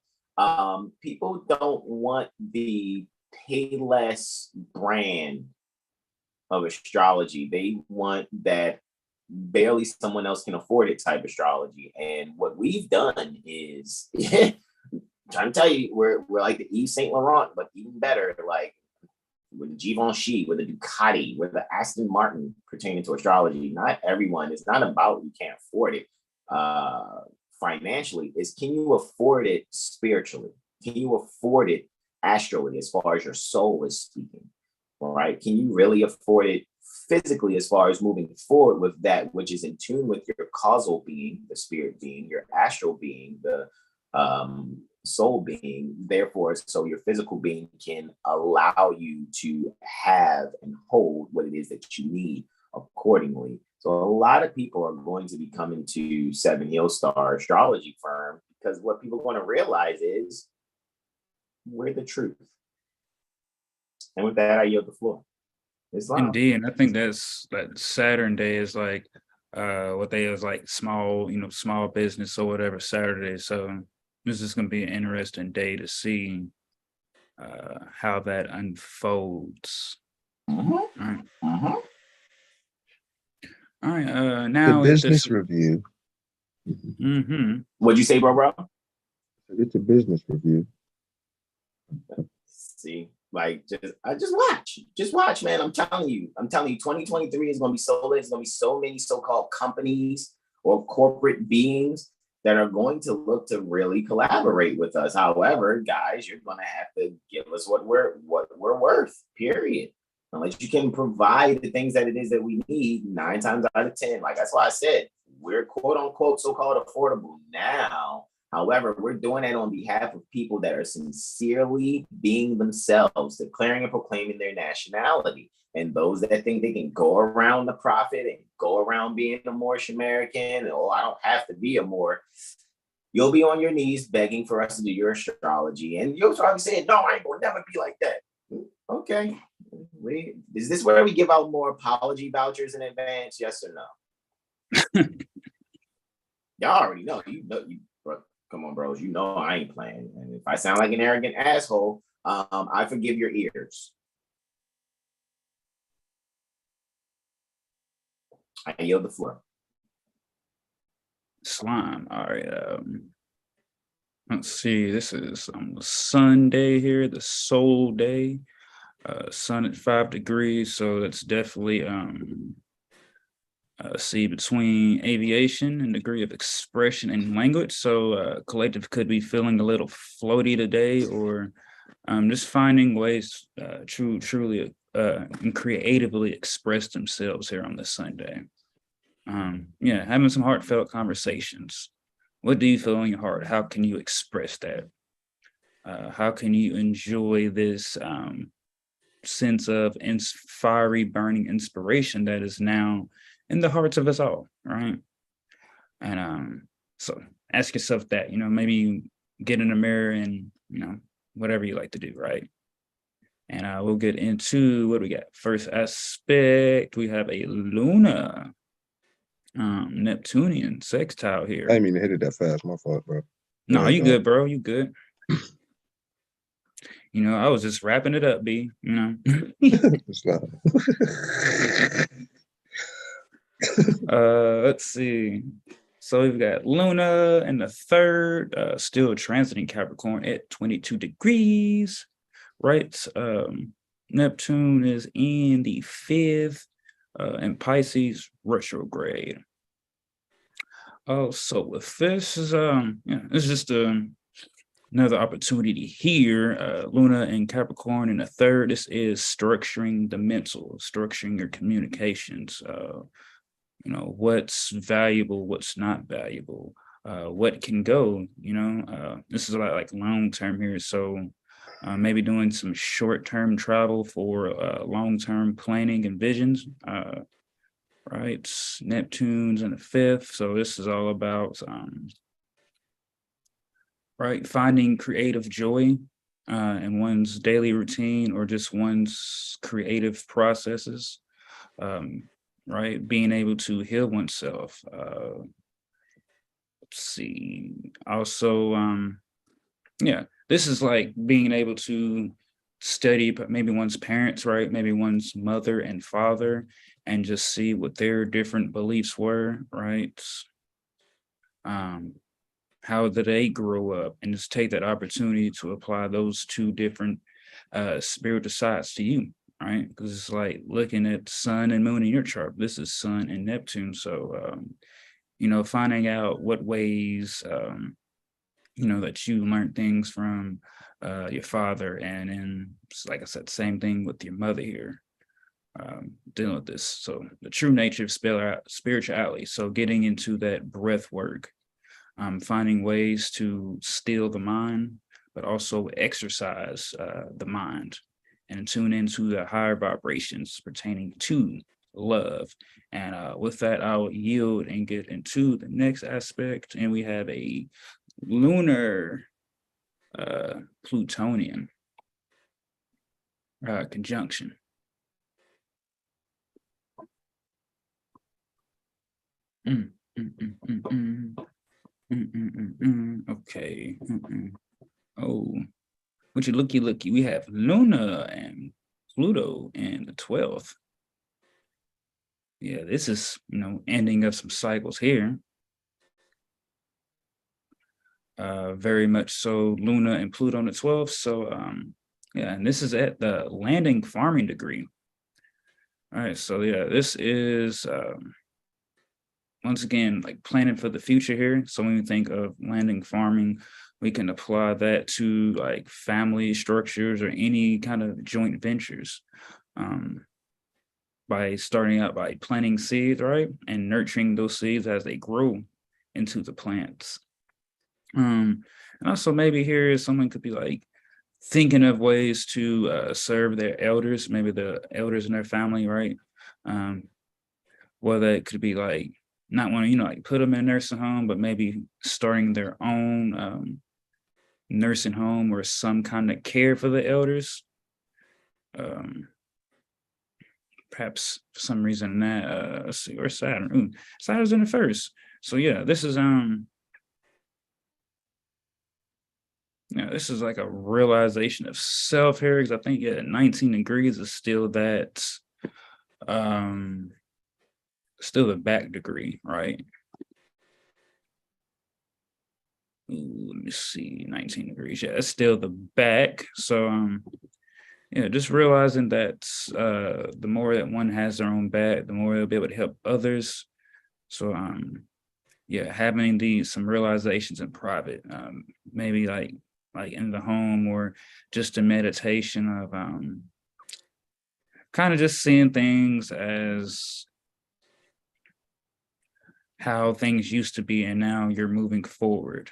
people don't want the Payless brand of astrology. They want that barely someone else can afford it type astrology. And what we've done is trying to tell you, we're like the Yves Saint Laurent, but even better, like with the Givenchy, with the Ducati, with the Aston Martin pertaining to astrology. Not everyone, it's not about you can't afford it financially, is can you afford it spiritually? Can you afford it astrally, as far as your soul is speaking? All right. Can you really afford it physically, as far as moving forward with that which is in tune with your causal being, the spirit being, your astral being, the soul being? Therefore, so your physical being can allow you to have and hold what it is that you need accordingly. So a lot of people are going to be coming to 7HealStar Astrology Firm because what people want to realize is we're the truth. And with that, I yield the floor. Islam. Indeed, and I think that Saturn day is like what they is like small business or whatever Saturday. So this is going to be an interesting day to see how that unfolds. All right. All right. Now the business review. What'd you say, bro? It's a business review. See, like just watch, man. I'm telling you, 2023 is going to be so lit. There's going to be so many so-called companies or corporate beings that are going to look to really collaborate with us. However, guys, you're going to have to give us what we're worth, period. Unless you can provide the things that it is that we need 9 times out of 10. Like, that's why I said we're quote unquote so-called affordable now. However, we're doing it on behalf of people that are sincerely being themselves, declaring and proclaiming their nationality. And those that think they can go around the prophet and go around being a Moorish American, I don't have to be a Moor. You'll be on your knees begging for us to do your astrology. And you'll probably say, no, I ain't gonna never be like that. Okay. Is this where we give out more apology vouchers in advance? Yes or no? Y'all already know. Come on, bros. I ain't playing. And if I sound like an arrogant asshole, I forgive your ears. I yield the floor. Slime. All right. Let's see. This is Sunday here, the soul day. Sun at 5 degrees, so that's definitely see between aviation and degree of expression and language. So collective could be feeling a little floaty today, or just finding ways truly and creatively express themselves here on this Sunday. Yeah, having some heartfelt conversations. What do you feel in your heart? How can you express that? How can you enjoy this sense of fiery, burning inspiration that is now in the hearts of us all, right? And so ask yourself that, maybe you get in the mirror and, whatever you like to do, right? And we'll get into what we got. First aspect, we have a Luna, Neptunian sextile here. I didn't mean to hit it that fast. My fault, bro. No, you good, bro. You good. I was just wrapping it up, B. It's not. Let's see. So we've got Luna in the third, still transiting Capricorn at 22 degrees, right? Neptune is in the fifth, and Pisces retrograde. So with this is it's just another opportunity here. Luna and Capricorn in the third. This is structuring the mental, structuring your communications. What's valuable, what's not valuable, what can go. This is a lot like long term here. So maybe doing some short term travel for long term planning and visions. Right, Neptune's in the fifth. So this is all about right, finding creative joy in one's daily routine or just one's creative processes. Right, being able to heal oneself. Let's see. Also, yeah, this is like being able to study maybe one's parents, right? Maybe one's mother and father, and just see what their different beliefs were, right? How did they grow up, and just take that opportunity to apply those two different spiritual sides to you, right? Because it's like looking at sun and moon in your chart. This is Sun and Neptune. So, finding out what ways, that you learned things from your father. And then, like I said, same thing with your mother here, dealing with this. So the true nature of spirituality. So getting into that breath work, finding ways to still the mind, but also exercise the mind and tune into the higher vibrations pertaining to love. And with that, I'll yield and get into the next aspect. And we have a lunar Plutonian conjunction. Okay. Oh, would you looky? We have Luna and Pluto in the 12th. Yeah, this is, ending of some cycles here. Very much so, Luna and Pluto on the 12th. So, yeah, and this is at the landing farming degree. All right, so yeah, this is once again like planning for the future here. So when we think of landing farming, we can apply that to like family structures or any kind of joint ventures. By starting out by planting seeds, right, and nurturing those seeds as they grow into the plants. And also maybe here someone could be like thinking of ways to serve their elders, maybe the elders in their family, right? Whether it could be like not wanting, like put them in a nursing home, but maybe starting their own nursing home or some kind of care for the elders. Perhaps for some reason that let's see, or Saturn. Ooh, Saturn's in the first. So yeah, this is this is like a realization of self here, because I think 19 degrees is still that still the back degree, right? Ooh, let me see, 19 degrees. Yeah, it's still the back. So yeah, just realizing that the more that one has their own back, the more they'll be able to help others. So yeah, having some realizations in private, maybe like in the home, or just a meditation of kind of just seeing things as how things used to be, and now you're moving forward.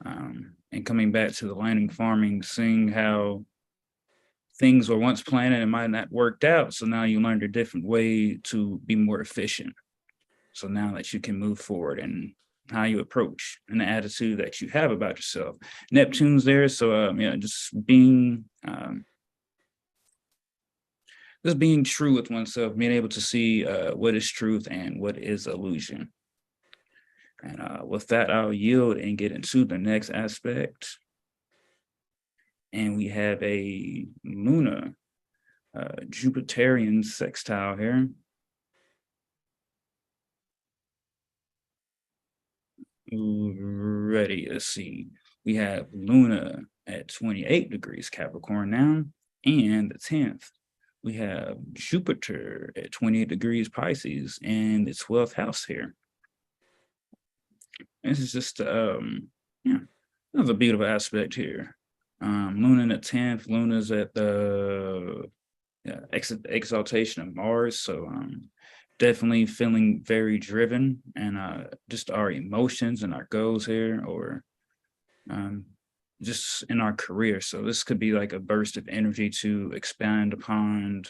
And coming back to the landing farming, seeing how things were once planned and it might not worked out. So now you learned a different way to be more efficient. So now that you can move forward, and how you approach and the attitude that you have about yourself. Neptune's there. So yeah, just being true with oneself, being able to see what is truth and what is illusion. And with that, I'll yield and get into the next aspect. And we have a Luna Jupiterian sextile here. Ready, let's see. We have Luna at 28 degrees Capricorn now. And the 10th, we have Jupiter at 28 degrees Pisces in the 12th house here. This is just, yeah, another beautiful aspect here. Luna in the 10th, Luna's at the exaltation of Mars. So definitely feeling very driven, and just our emotions and our goals here, or just in our career. So this could be like a burst of energy to expand upon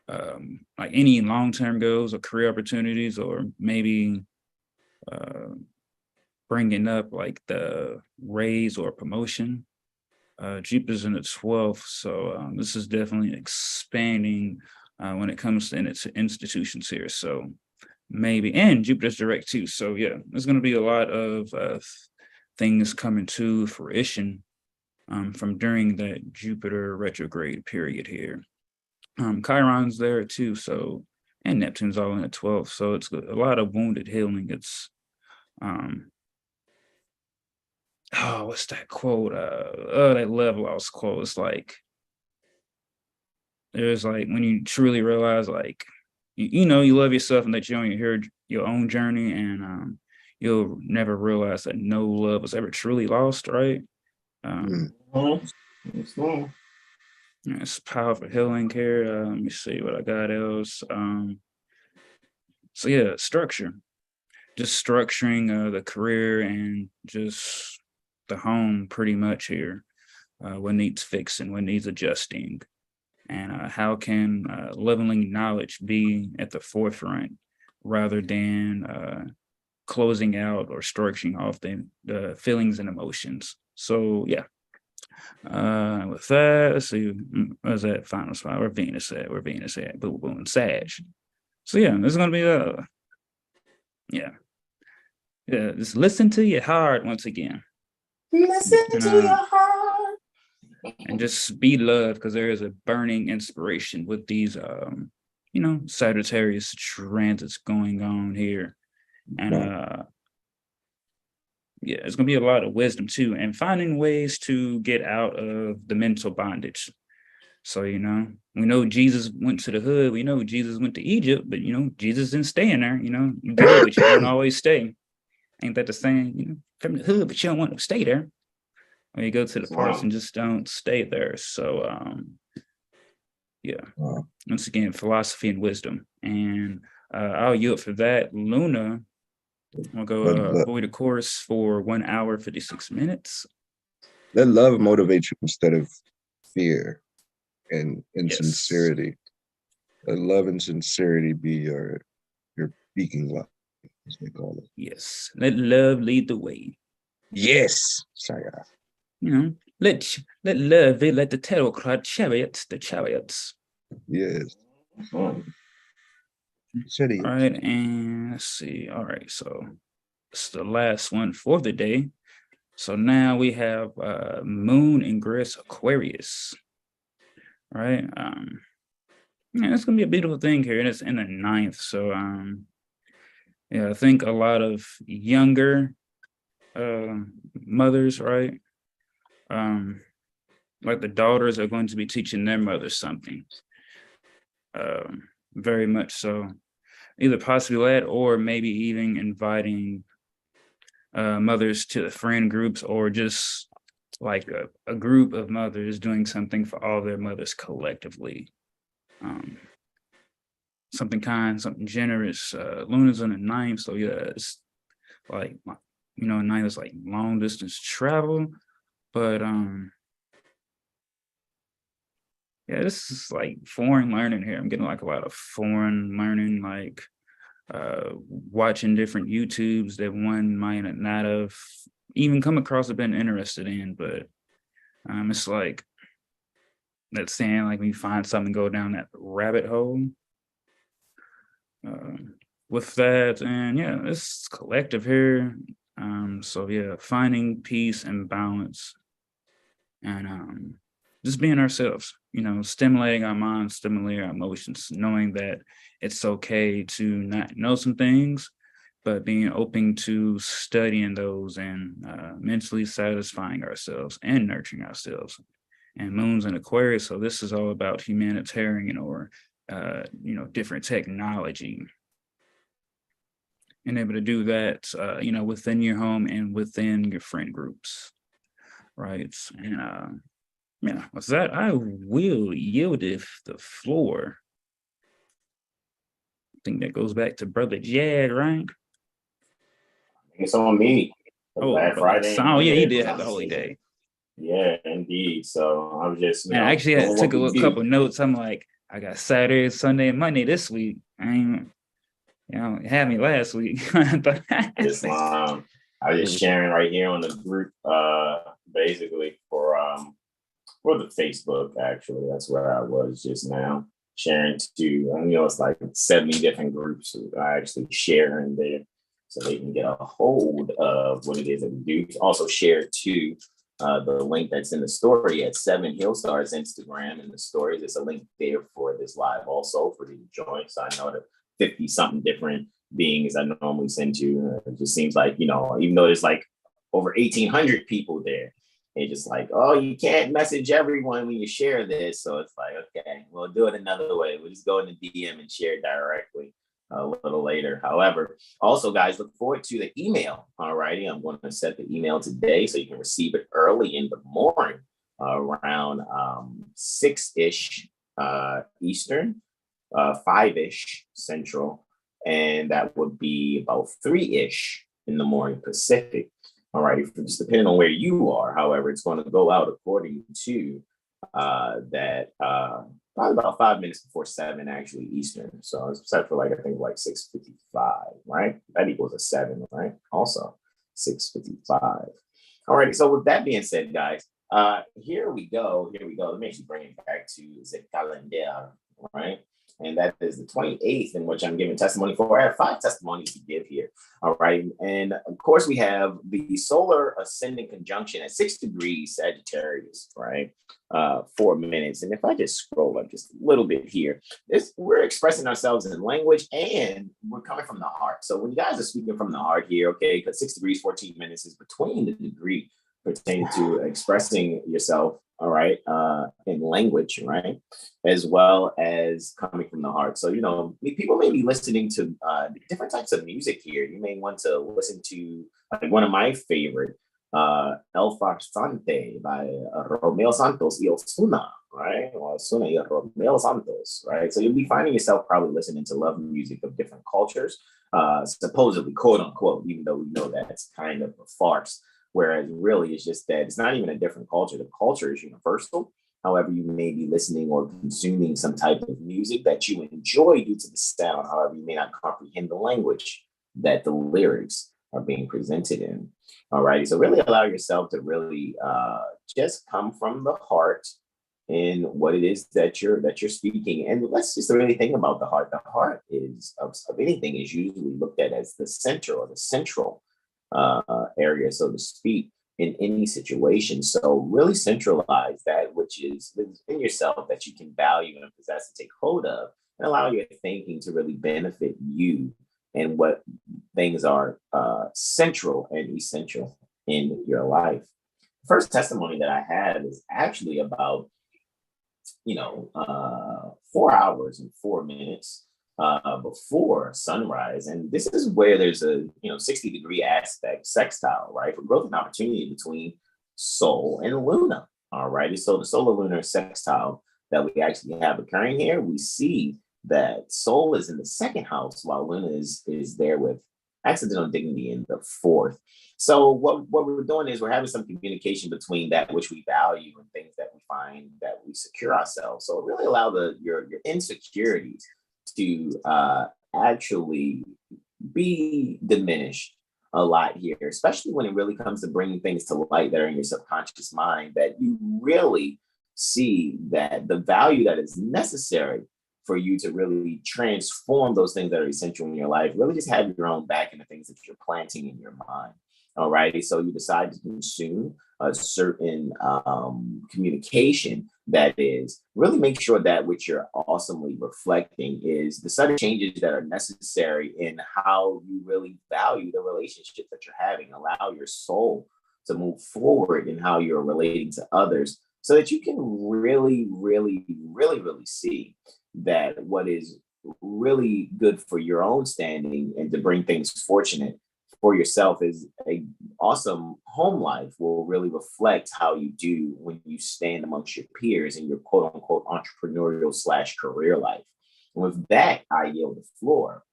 like any long-term goals or career opportunities, or maybe bringing up like the raise or promotion. Jupiter's in the 12th, so this is definitely expanding when it comes to institutions here. So maybe, and Jupiter's direct too. So yeah, there's going to be a lot of things coming to fruition from during that Jupiter retrograde period here. Chiron's there too, so, and Neptune's all in the 12th. So it's a lot of wounded healing. It's oh, what's that quote? That love loss quote. It's like, there's like, when you truly realize, like, you know, you love yourself and that you're on your own journey, and you'll never realize that no love was ever truly lost, right? It's powerful healing here. Let me see what I got else. So yeah, structure. Just structuring the career and just the home pretty much here. What needs fixing, what needs adjusting, and how can leveling knowledge be at the forefront rather than closing out or structuring off the feelings and emotions. So yeah. With that, let's see, where's that final spot? Where Venus at? Boom, boom, Sag. So yeah, this is gonna be yeah. Just listen to your heart once again. Listen to your heart. And just be loved, because there is a burning inspiration with these you know, Sagittarius transits going on here. And yeah, it's gonna be a lot of wisdom too, and finding ways to get out of the mental bondage. So, you know, we know Jesus went to the hood, we know Jesus went to Egypt, but you know, Jesus didn't stay in there. You know, you go, but you don't always stay. Ain't that the saying? You know, from the hood, but you don't want to stay there. Or you go to the parts and just don't stay there. So yeah. Once again, philosophy and wisdom. And I'll yield for that. Luna, I'll go avoid a course for 1 hour, 56 minutes. Let love motivate you instead of fear and insincerity. Let love and sincerity be your speaking life, as they call it. Yes. Let love lead the way. Yes. Sorry. You know, let love be like the tarot-card chariots, the chariots. Yes. All right, and let's see. All right, so it's the last one for the day. So now we have Moon Ingress Aquarius. All right. Yeah, it's gonna be a beautiful thing here, and it's in the 9th. So Yeah, I think a lot of younger mothers, right? Like the daughters are going to be teaching their mothers something. Very much so. Either possibly that, or maybe even inviting mothers to the friend groups, or just like a group of mothers doing something for all their mothers collectively. Something kind, something generous. Luna's on the 9th, so yeah, it's like, you know, 9th is like long distance travel, but yeah, this is like foreign learning here. I'm getting like a lot of foreign learning, like watching different YouTubes that one might not have even come across or been interested in, but it's like that saying, like when you find something, go down that rabbit hole. With that, and yeah, it's collective here. So yeah, finding peace and balance, and just being ourselves, you know, stimulating our minds, stimulating our emotions, knowing that it's okay to not know some things, but being open to studying those and mentally satisfying ourselves and nurturing ourselves. And Moon's in Aquarius, so this is all about humanitarian or you know, different technology, and able to do that, you know, within your home and within your friend groups, right? And yeah, with that, I will yield the floor. I think that goes back to Brother Jag, right? It's on me. Oh, Black Friday. oh yeah, he did have the holy day. Yeah, indeed. So I was just, and I actually took a couple notes. I'm like, I got Saturday, Sunday, and Monday this week. I ain't, you know, it had me last week. But I was just sharing right here on the group, basically for the Facebook. Actually, that's where I was just now sharing to. You know, it's like 70 different groups I actually share in there, so they can get a hold of what it is that we do. Also share to the link that's in the story at 7HealStar's Instagram. In the stories, there's a link there for this live also for you to join. So I know the 50 something different beings I normally send you. It just seems like, you know, even though there's like over 1,800 people there, it's just like, oh, you can't message everyone when you share this. So it's like, okay, we'll do it another way. We'll just go in the DM and share directly a little later. However, also, guys, look forward to the email. All righty. I'm going to set the email today so you can receive it early in the morning, around 6-ish Eastern, 5-ish Central, and that would be about 3-ish in the morning Pacific. All right, just depending on where you are. However, it's going to go out according to that probably about 5 minutes before 7 actually Eastern. So it's set for like, I think like 6:55, right? That equals a 7, right? Also 6:55. All right, so with that being said, guys, here we go. Let me actually bring it back to the calendar, right? And that is the 28th, in which I'm giving testimony for. I have 5 testimonies to give here. All right. And of course, we have the solar ascendant conjunction at 6 degrees Sagittarius, right? 4 minutes. And if I just scroll up just a little bit here, we're expressing ourselves in language and we're coming from the heart. So when you guys are speaking from the heart here, okay, because 6 degrees, 14 minutes is between the degree pertaining to expressing yourself, all right, in language, right, as well as coming from the heart. So, you know, people may be listening to different types of music here. You may want to listen to like one of my favorite, El Farsante by Romeo Santos y Ozuna, right? Or Ozuna y Romeo Santos, right? So you'll be finding yourself probably listening to love music of different cultures, supposedly, quote unquote, even though we know that it's kind of a farce. Whereas really it's just that it's not even a different culture. The culture is universal. However, you may be listening or consuming some type of music that you enjoy due to the sound. However, you may not comprehend the language that the lyrics are being presented in. All right. So really allow yourself to really just come from the heart in what it is that you're speaking. And let's just really think about the heart. The heart is of anything is usually looked at as the center or the central area, so to speak, in any situation. So really centralize that which is in yourself that you can value and possess and take hold of, and allow your thinking to really benefit you and what things are central and essential in your life. First testimony that I have is actually about 4 hours and 4 minutes before sunrise. And this is where there's a 60-degree aspect sextile, right, for growth and opportunity between Sol and Luna. All right. So the solar lunar sextile that we actually have occurring here, we see that Sol is in the second house while Luna is there with accidental dignity in the fourth. So what we're doing is we're having some communication between that which we value and things that we find that we secure ourselves. So it really allow your insecurities to actually be diminished a lot here, especially when it really comes to bringing things to light that are in your subconscious mind, that you really see that the value that is necessary for you to really transform those things that are essential in your life, really just have your own back in the things that you're planting in your mind. All righty. So you decide to consume a certain communication that is really make sure that what you're awesomely reflecting is the sudden changes that are necessary in how you really value the relationships that you're having. Allow your soul to move forward in how you're relating to others so that you can really, really, really, really see that what is really good for your own standing and to bring things fortunate for yourself is a awesome home life will really reflect how you do when you stand amongst your peers in your quote unquote entrepreneurial / career life. And with that, I yield the floor.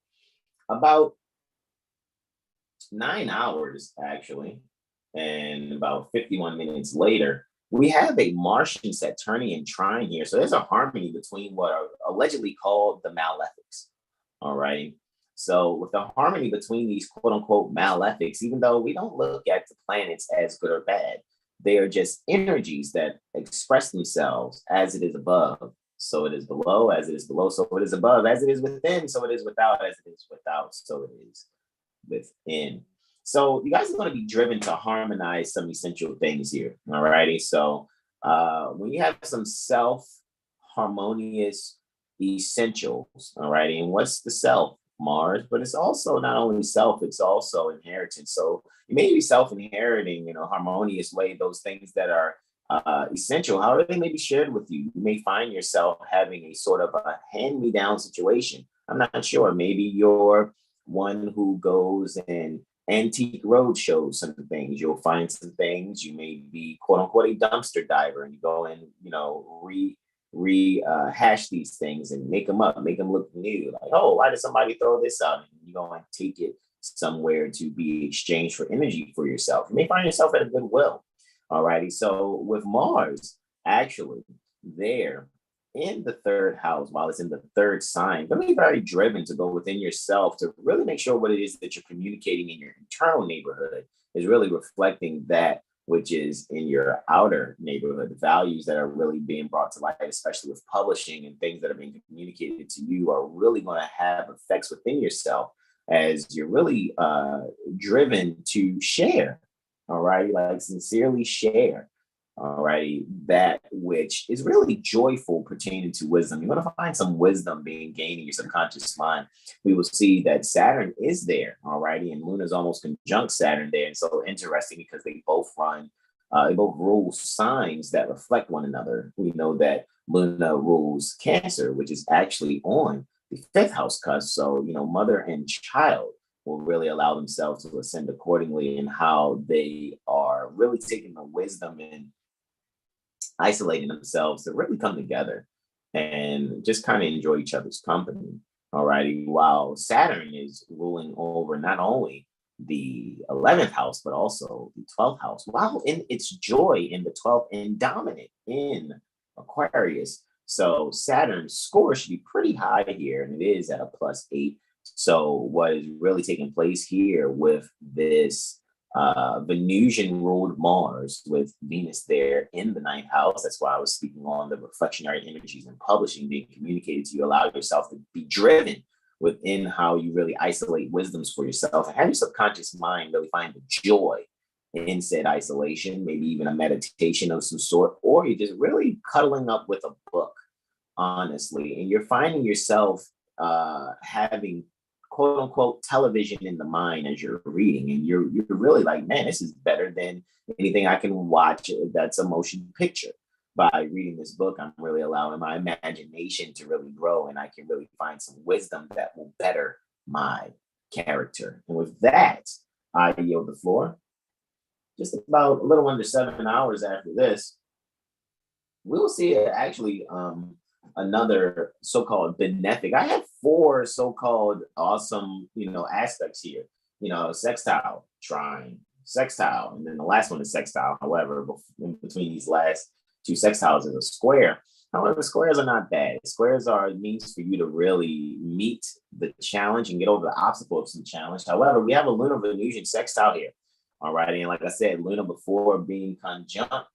About 9 hours, actually, and about 51 minutes later, we have a Martian Saturnian trine here. So there's a harmony between what are allegedly called the malefics. All right. So with the harmony between these quote unquote malefics, even though we don't look at the planets as good or bad, they are just energies that express themselves as it is above, so it is below, as it is below, so it is above, as it is within, so it is without, as it is without, so it is within. So you guys are going to be driven to harmonize some essential things here. All righty. So when you have some self-harmonious essentials, all righty, and what's the self? Mars, but it's also not only self, it's also inheritance. So you may be self-inheriting in a harmonious way those things that are essential, however they may be shared with you. You may find yourself having a sort of a hand-me-down situation. I'm not sure. Maybe you're one who goes and antique road shows some things. You'll find some things. You may be quote unquote a dumpster diver and you go and rehash these things and make them up, make them look new. Like, oh, why did somebody throw this out? And you go and take it somewhere to be exchanged for energy for yourself. You may find yourself at a Goodwill. All righty. So with Mars, actually, there in the third house, while it's in the third sign, going to be very driven to go within yourself to really make sure what it is that you're communicating in your internal neighborhood is really reflecting that which is in your outer neighborhood. The values that are really being brought to light, especially with publishing and things that are being communicated to you, are really going to have effects within yourself as you're really driven to share. All right, like sincerely share. All right, that which is really joyful pertaining to wisdom. You're going to find some wisdom being gained in your subconscious mind. We will see that Saturn is there, all righty, and Luna is almost conjunct Saturn there. And so interesting because they both rule signs that reflect one another. We know that Luna rules Cancer, which is actually on the fifth house cusp. So, mother and child will really allow themselves to ascend accordingly in how they are really taking the wisdom and isolating themselves to really come together and just kind of enjoy each other's company. Alrighty, while Saturn is ruling over not only the 11th house, but also the 12th house. Wow, in its joy in the 12th and dominant in Aquarius. So Saturn's score should be pretty high here, and it is at a +8. So what is really taking place here with this Venusian ruled Mars with Venus there in the 9th house. That's why I was speaking on the reflectionary energies and publishing being communicated to you. Allow yourself to be driven within how you really isolate wisdoms for yourself and have your subconscious mind really find the joy in said isolation, maybe even a meditation of some sort, or you're just really cuddling up with a book, honestly, and you're finding yourself having quote unquote television in the mind as you're reading, and you're really like, man, this is better than anything I can watch that's a motion picture. By reading this book, I'm really allowing my imagination to really grow, and I can really find some wisdom that will better my character. And with that, I yield the floor. Just about a little under 7 hours after this, we will see actually another so-called benefic. I have 4 so-called awesome, aspects here. Sextile, trine, sextile, and then the last one is sextile. However, in between these last 2 sextiles is a square. However, squares are not bad. Squares are a means for you to really meet the challenge and get over the obstacle of some challenge. However, we have a lunar Venusian sextile here. All right. And like I said, Luna before being conjunct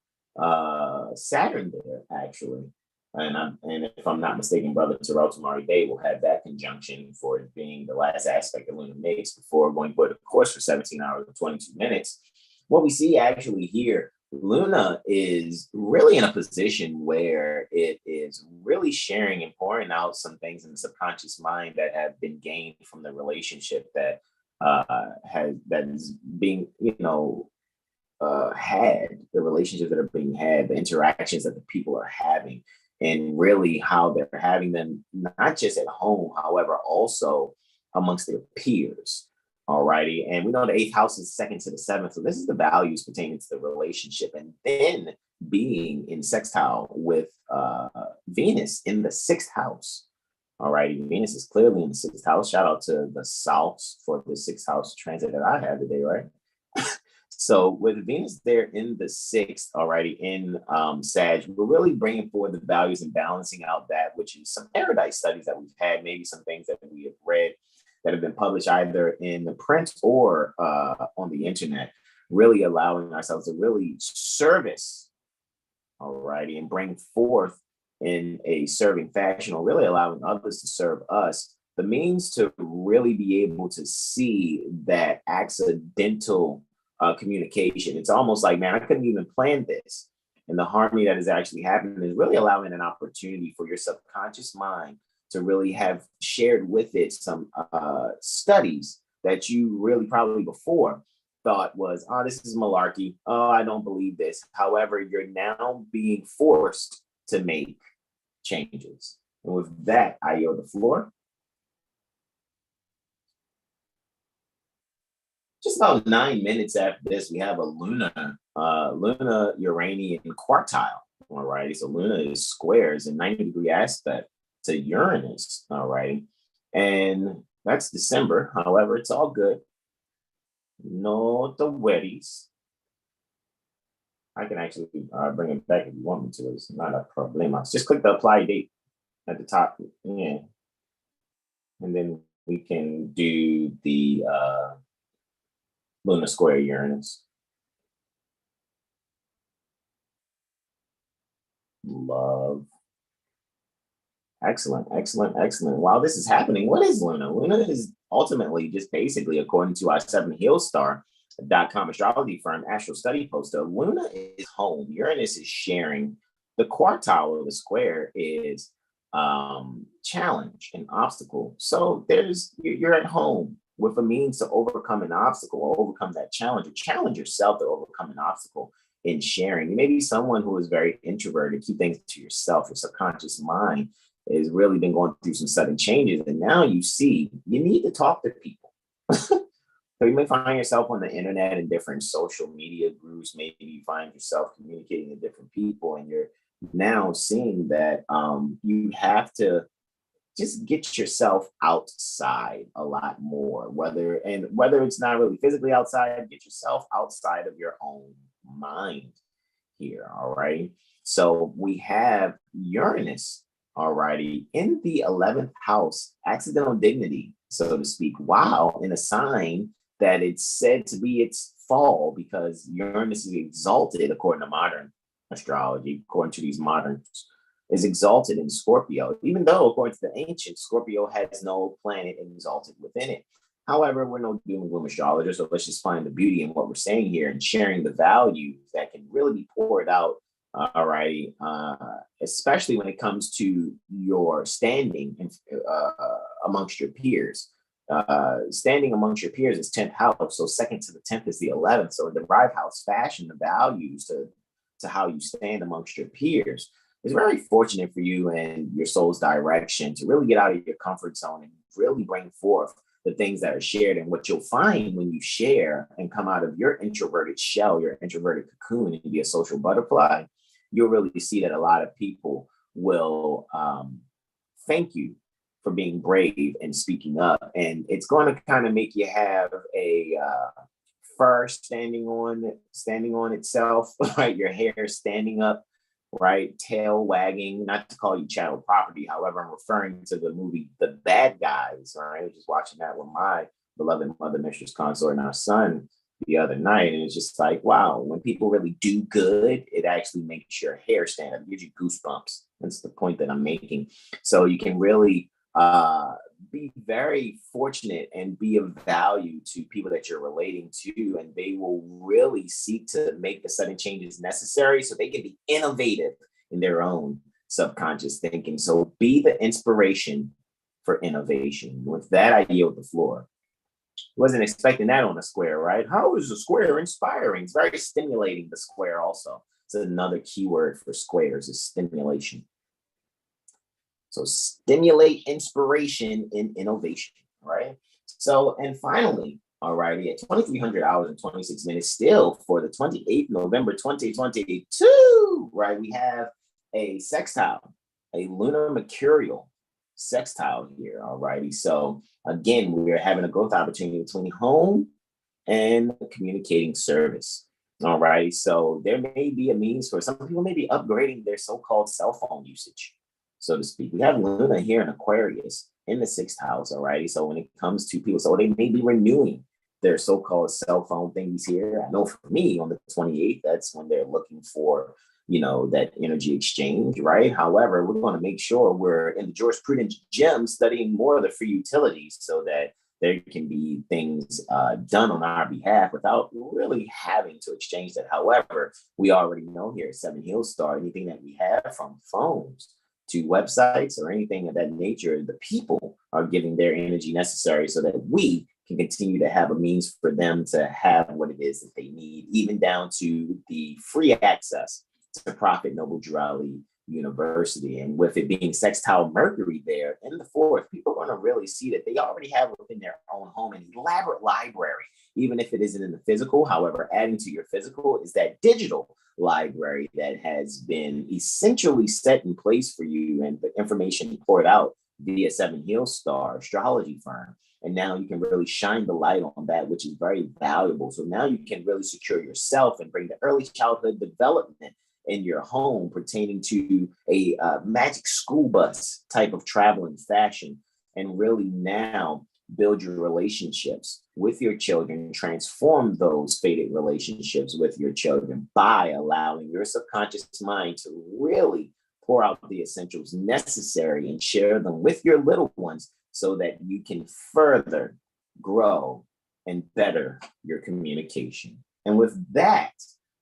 Saturn there, actually. And if I'm not mistaken, Brother Terrell Tamari Day will have that conjunction for it being the last aspect that Luna makes before going for the course for 17 hours and 22 minutes. What we see actually here, Luna is really in a position where it is really sharing and pouring out some things in the subconscious mind that have been gained from the relationship that is being, had, the relationships that are being had, the interactions that the people are having, and really how they're having them, not just at home, however, also amongst their peers. Alrighty. And we know the 8th house is second to the 7th. So this is the values pertaining to the relationship. And then being in sextile with Venus in the 6th house. Alrighty. Venus is clearly in the 6th house. Shout out to the Souths for the 6th house transit that I have today, right? So with Venus there in the 6th, alrighty, in Sag, we're really bringing forward the values and balancing out that, which is some paradise studies that we've had, maybe some things that we have read that have been published either in the print or on the internet, really allowing ourselves to really service, alrighty, and bring forth in a serving fashion, or really allowing others to serve us, the means to really be able to see that accidental communication. It's almost like, man, I couldn't even plan this. And the harmony that is actually happening is really allowing an opportunity for your subconscious mind to really have shared with it some studies that you really probably before thought was, oh, this is malarkey. Oh, I don't believe this. However, you're now being forced to make changes. And with that, I yield the floor. Just about 9 minutes after this, we have a Luna Uranian quartile. All right. So Luna is squares in 90-degree aspect to Uranus. All right. And that's December. However, it's all good. No the worries. I can actually bring it back if you want me to. It's not a problem. Just click the apply date at the top. Yeah. And then we can do the Luna square Uranus. Love. Excellent, excellent, excellent. While this is happening, what is Luna? Luna is ultimately just basically, according to our 7HealStar.com astrology firm, astro study poster, Luna is home. Uranus is sharing. The quartile of the square is challenge and obstacle. So you're at home with a means to overcome an obstacle or overcome that challenge, or challenge yourself to overcome an obstacle in sharing. You may be someone who is very introverted, keep things to yourself. Your subconscious mind has really been going through some sudden changes. And now you see, you need to talk to people. So you may find yourself on the internet and different social media groups. Maybe you find yourself communicating with different people, and you're now seeing that you have to just get yourself outside a lot more, whether it's not really physically outside, get yourself outside of your own mind here. All right. So we have Uranus, all righty, in the 11th house, accidental dignity, so to speak. Wow. In a sign that it's said to be its fall, because Uranus is exalted according to modern astrology, according to these moderns, is exalted in Scorpio, even though according to the ancient, Scorpio has no planet exalted within it. However, we're no doom and gloom astrologers, so let's just find the beauty in what we're saying here and sharing the values that can really be poured out, all righty, especially when it comes to your standing amongst your peers. Standing amongst your peers is 10th house. So second to the 10th is the 11th. So the derived house fashion the values to how you stand amongst your peers. It's very fortunate for you and your soul's direction to really get out of your comfort zone and really bring forth the things that are shared. And what you'll find when you share and come out of your introverted shell, your introverted cocoon, and be a social butterfly, you'll really see that a lot of people will thank you for being brave and speaking up. And it's going to kind of make you have a fur standing on itself, right? Your hair standing up, right? Tail wagging, not to call you chattel property. However, I'm referring to the movie The Bad Guys, all right? I was just watching that with my beloved mother, mistress, consort, and our son the other night. And it's just like, wow, when people really do good, it actually makes your hair stand up, gives you goosebumps. That's the point that I'm making. So you can really be very fortunate and be of value to people that you're relating to, and they will really seek to make the sudden changes necessary so they can be innovative in their own subconscious thinking. So be the inspiration for innovation. With that, I yield the floor. Wasn't expecting that on a square, right? How is a square inspiring? It's very stimulating, the square also. It's another keyword for squares is stimulation. So stimulate inspiration and innovation, right? So, and finally, all righty, at 2300 hours and 26 minutes still for the 28th November 2022, right? We have a sextile, a lunar mercurial sextile here, all righty. So again, we are having a growth opportunity between home and communicating service. All right. So there may be a means for some people may be upgrading their so-called cell phone usage, so to speak. We have Luna here in Aquarius in the 6th house, all righty. So when it comes to people, so they may be renewing their so-called cell phone thingies here. I know for me on the 28th, that's when they're looking for, that energy exchange, right? However, we're going to make sure we're in the jurisprudence gem studying more of the free utilities so that there can be things done on our behalf without really having to exchange that. However, we already know here at 7HealStar, anything that we have from phones to websites or anything of that nature, the people are giving their energy necessary so that we can continue to have a means for them to have what it is that they need, even down to the free access to Prophet Noble Drew University. And with it being sextile Mercury there in the 4th, people are going to really see that they already have within their own home an elaborate library, even if it isn't in the physical. However, adding to your physical is that digital library that has been essentially set in place for you and the information poured out via 7HealStar Astrology Firm. And now you can really shine the light on that, which is very valuable. So now you can really secure yourself and bring the early childhood development in your home pertaining to a magic school bus type of traveling fashion, and really now build your relationships with your children, transform those faded relationships with your children by allowing your subconscious mind to really pour out the essentials necessary and share them with your little ones so that you can further grow and better your communication. And with that,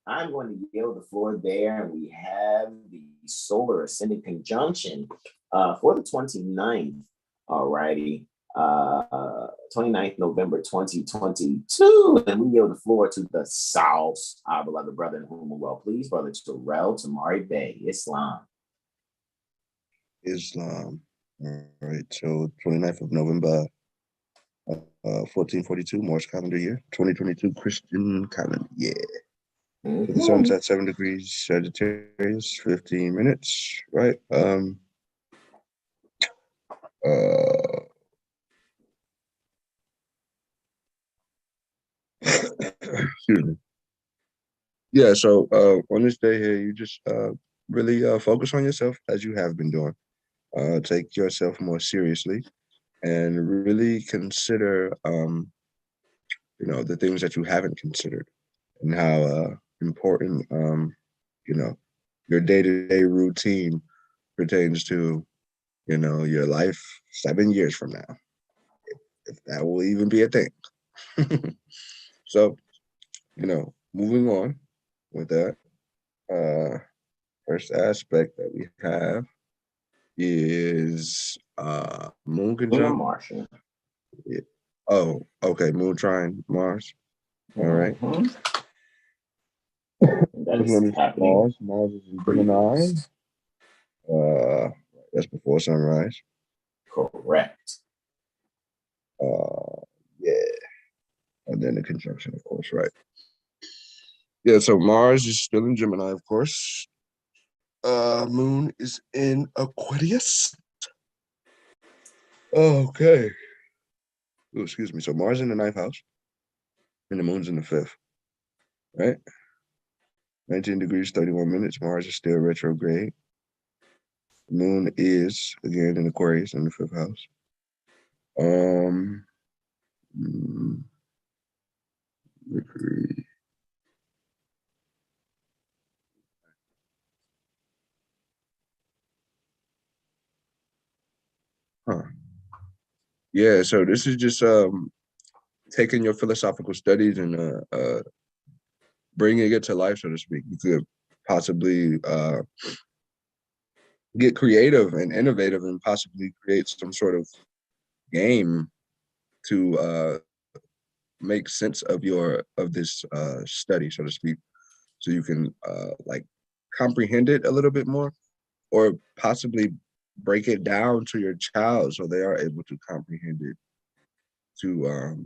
I'm going to yield the floor there. And we have the solar ascendant conjunction for the 29th, all righty, 29th November 2022. And we yield the floor to the South, our beloved brother in whom we're well pleased, Brother Terrell Tamari Bey, Islam. All right, so 29th of November, 1442, Morse calendar year, 2022 Christian calendar year. Mm-hmm. The sun's at 7 degrees Sagittarius, 15 minutes, right? Excuse me. Yeah, so on this day here, you just really focus on yourself as you have been doing. Take yourself more seriously and really consider, the things that you haven't considered and how important, your day-to-day routine pertains to, your life 7 years from now, if that will even be a thing. So, moving on with that, first aspect that we have is moon conjunction. Martian. Yeah, Oh, okay. Moon trine Mars. All right. That First is one is happening Mars. Mars is in pretty Gemini. fast. That's before sunrise. Correct. Yeah. And then the conjunction, of course, right? Yeah, so Mars is still in Gemini, of course. Moon is in Aquarius. Okay. Oh, excuse me. So Mars in the 9th house, and the moon's in the 5th, right? 19 degrees, 31 minutes. Mars is still retrograde. Moon is again in Aquarius in the 5th house. Mercury. Huh. Yeah, so this is just taking your philosophical studies and bringing it to life, so to speak. You could possibly get creative and innovative and possibly create some sort of game to make sense of this study, so to speak, so you can like comprehend it a little bit more, or possibly break it down to your child so they are able to comprehend it, to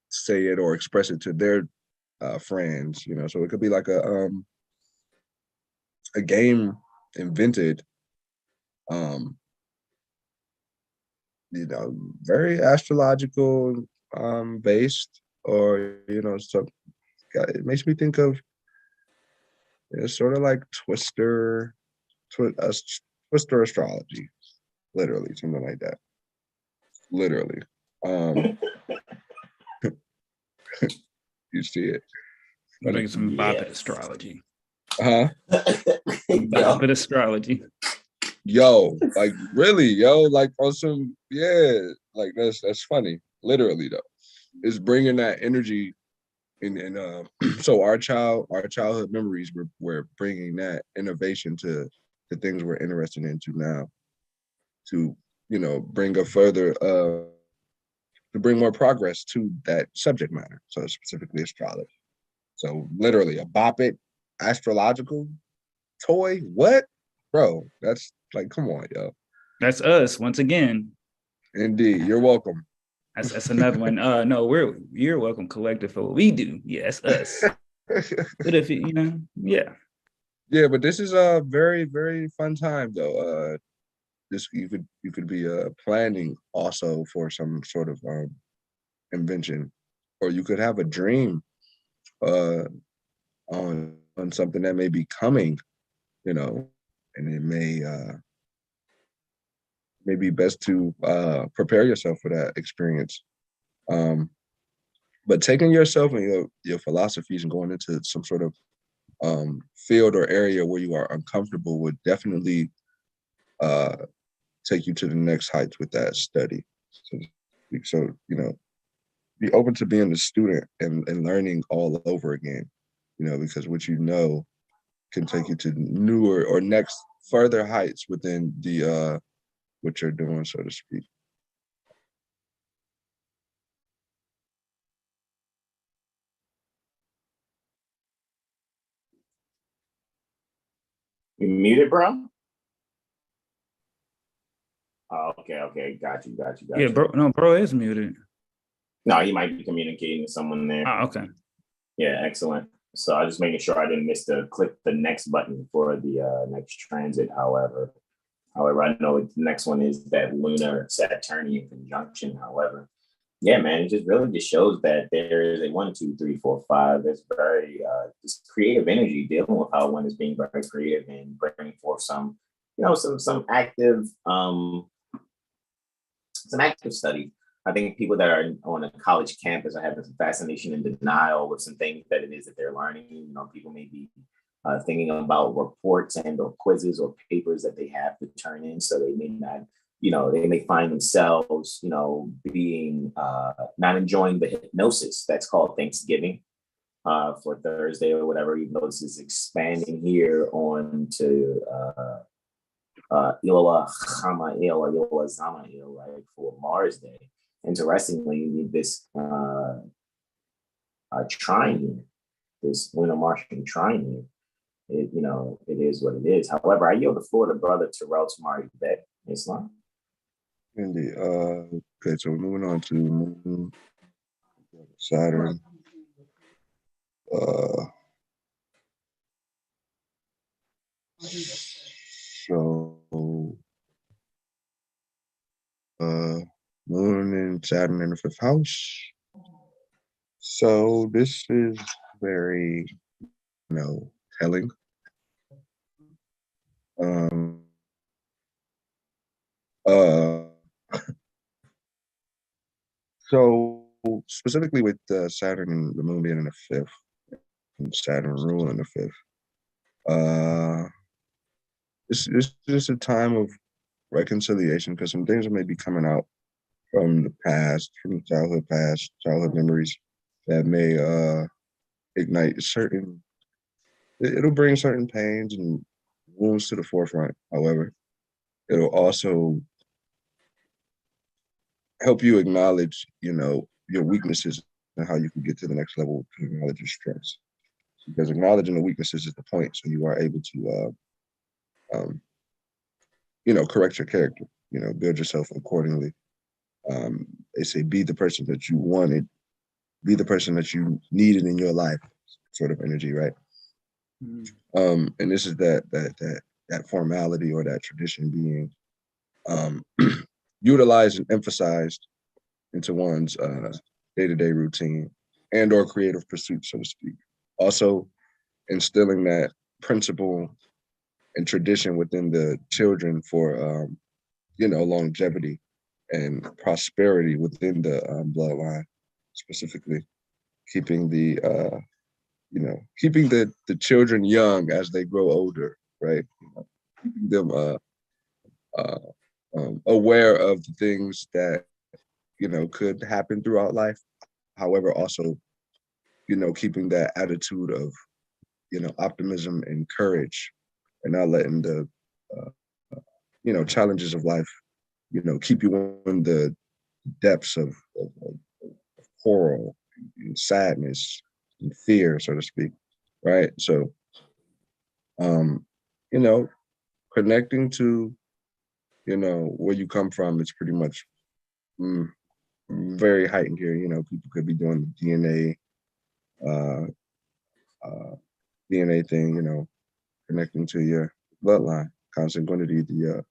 say it or express it to their friends. So it could be like a game invented, very astrological based, or so it makes me think of sort of like Twister astrology, literally something like that. Literally, you see it. Like some bop Yes. astrology. Huh? Bop astrology. Yo, like really, like on some, like that's funny. Literally though, it's bringing that energy, and so our childhood memories, we're bringing that innovation to the things we're interested into now, to bring a further to bring more progress to that subject matter, so specifically astrology. So literally a bop it astrological toy. What, bro? That's like, come on, yo. That's us once again. Indeed, you're welcome. That's another one. No, you're welcome, collective, for what we do. Yeah, it's us. But if yeah. Yeah, but this is a very, very fun time though. This you could be planning also for some sort of invention, or you could have a dream uh on something that may be coming, and it may be best to prepare yourself for that experience. But taking yourself and your philosophies and going into some sort of field or area where you are uncomfortable would definitely take you to the next heights with that study. So be open to being a student and learning all over again, because what can take you to newer or next further heights within the what you're doing, so to speak. You muted, bro? Oh, okay. Got you. Yeah, bro. No, bro is muted. No, he might be communicating with someone there. Oh, okay. Yeah, excellent. So I was just making sure I didn't miss to click the next button for the next transit. However, I know the next one is that lunar Saturnian conjunction. However, yeah, man, it just shows that there is a 1, 2, 3, 4, 5. That's very just creative energy, dealing with how one is being very creative and bringing forth some active study. I think people that are on a college campus are having some fascination and denial with some things that it is that they're learning. People may be thinking about reports and or quizzes or papers that they have to turn in, so they may not, they may find themselves, being not enjoying the hypnosis that's called Thanksgiving for Thursday or whatever, even though this is expanding here on to Iloa Chamail or Iloa Zamail, right, for Mars Day. interestingly, this trine here, this lunar Martian trine here, it, you know, it is what it is. However, I yield the floor to Brother Terrell Tamari Bet, Islam. Indeed. Okay, so we're moving on to Moon, Saturn. So Moon and Saturn in the 5th house. So this is very, telling. So specifically with Saturn and the Moon being in the 5th, and Saturn ruling the 5th, this is a time of reconciliation because some things may be coming out from the past, from the childhood memories that may ignite it'll bring certain pains and wounds to the forefront. However, it'll also help you acknowledge, your weaknesses and how you can get to the next level to acknowledge your strengths. Because acknowledging the weaknesses is the point, so you are able to, correct your character, build yourself accordingly. They say, be the person that you wanted, be the person that you needed in your life, sort of energy, right? Mm-hmm. And this is that formality or that tradition being utilized and emphasized into one's day-to-day routine and or creative pursuit, so to speak. Also instilling that principle and tradition within the children for, longevity and prosperity within the bloodline, specifically keeping the children young as they grow older, right? Keeping them aware of the things that, could happen throughout life. However, also, keeping that attitude of, optimism and courage and not letting the, challenges of life, keep you in the depths of horror and sadness and fear, so to speak, right? So, connecting to, where you come from, it's pretty much very heightened here. People could be doing the DNA thing, connecting to your bloodline, consanguinity, the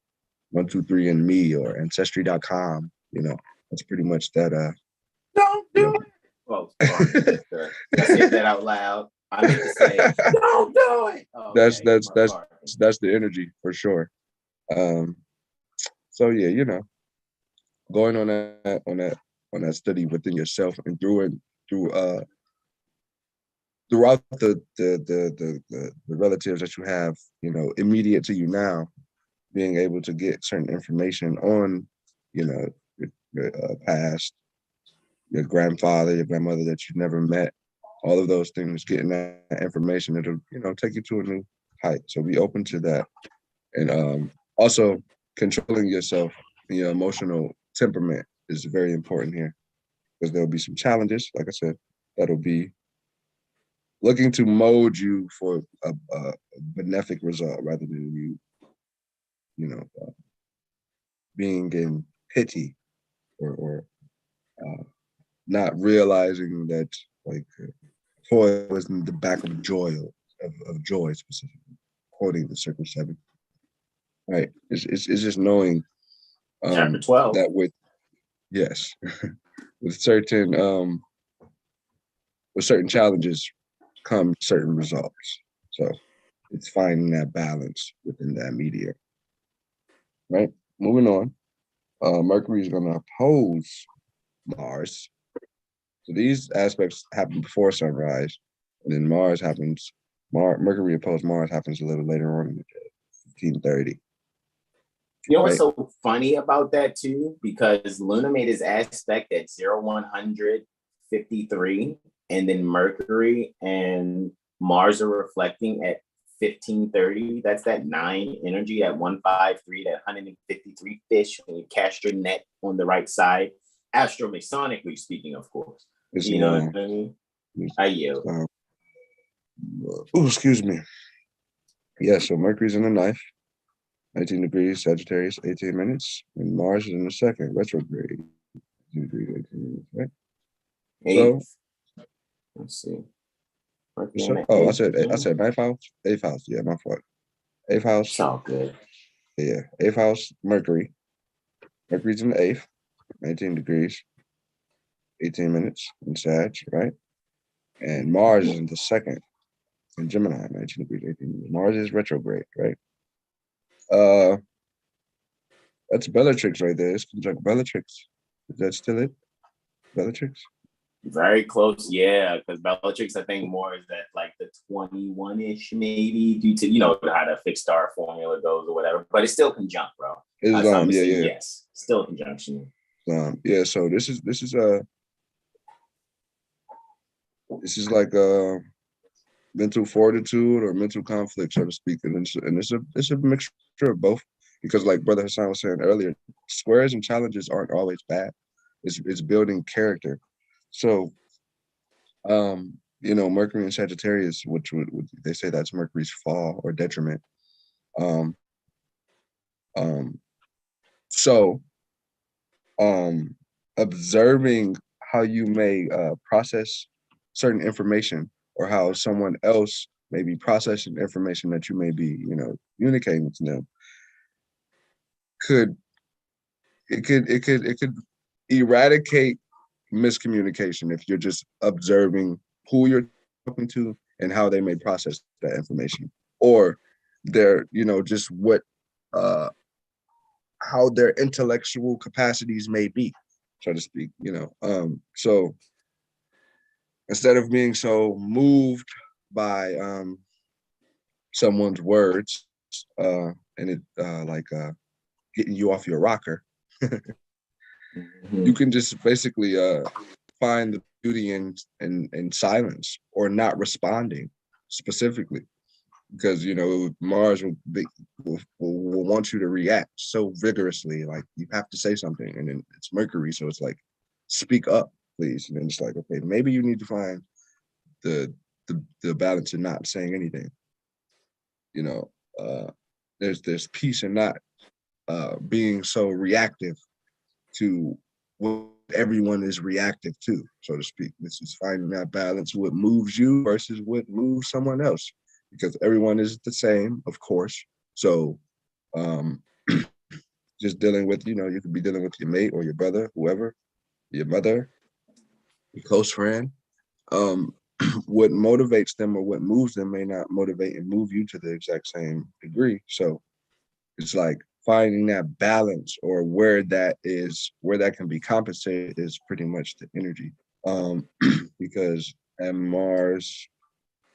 123andMe or Ancestry.com. That's pretty much that. Don't do it. Well, I said that out loud. I meant to say, don't do it. Oh, that's the energy for sure. So yeah, going on that study within yourself and throughout the relatives that you have, immediate to you now, being able to get certain information on, your past, your grandfather, your grandmother that you never met, all of those things, getting that information, it'll, take you to a new height. So be open to that. And also controlling yourself and your emotional temperament is very important here, because there'll be some challenges, like I said, that'll be looking to mold you for a benefic result rather than you, being in pity or not realizing that, like, toil is in the back of joy, of joy specifically, quoting the Circle 7. Right. It's just knowing Chapter 12. that with certain challenges come certain results. So it's finding that balance within that media. Right. Moving on. Mercury is going to oppose Mars. So these aspects happen before sunrise, and then Mercury opposed Mars happens a little later on in the day, 1530. You know what's so funny about that too? Because Luna made his aspect at 0153, and then Mercury and Mars are reflecting at 1530. That's that 9 energy at 153, that 153 fish when you cast your net on the right side. Astromasonically speaking, of course. It's You know long. what I mean? I yield. Oh, excuse me. Yeah, so Mercury's in the ninth, 19 degrees, Sagittarius, 18 minutes, and Mars is in the second, retrograde, 18 degrees, 18 minutes, right? Eighth. Let's see. I said ninth house, eighth house. Yeah, my fault. Eighth house. It's all good. Yeah, eighth house, Mercury. Mercury's in the eighth, 19 degrees, 18 minutes in Sag, right? And Mars is in the second in Gemini, 19 degrees, 18 minutes. Mars is retrograde, right? That's Bellatrix right there. It's conjunct Bellatrix. Is that still it? Bellatrix? Very close, yeah. Because Bellatrix, I think more is at like the 21-ish, maybe, due to how the fixed star formula goes or whatever. But it's still conjunct, bro. Yeah. Yes, still conjunction. Yeah. So this is like mental fortitude or mental conflict, so to speak, and it's a mixture of both. Because, like Brother Hassan was saying earlier, squares and challenges aren't always bad. It's building character. So, Mercury and Sagittarius, which would they say that's Mercury's fall or detriment. So, observing how you may process certain information, or how someone else may be processing information that you may be, communicating to them, could eradicate miscommunication if you're just observing who you're talking to and how they may process that information, or their, just what how their intellectual capacities may be, so to speak. So instead of being so moved by someone's words and it getting you off your rocker, you can just basically find the beauty in silence or not responding specifically, because Mars will want you to react so vigorously, like you have to say something, and then it's Mercury, so it's like, speak up, please. And then it's like, okay, maybe you need to find the balance in not saying anything. There's peace in not being so reactive to what everyone is reactive to, so to speak. This is finding that balance, what moves you versus what moves someone else, because everyone is the same, of course. So just dealing with, you could be dealing with your mate or your brother, whoever, your mother, your close friend. What motivates them or what moves them may not motivate and move you to the exact same degree. So it's like finding that balance, or where that can be compensated, is pretty much the energy. Because Mars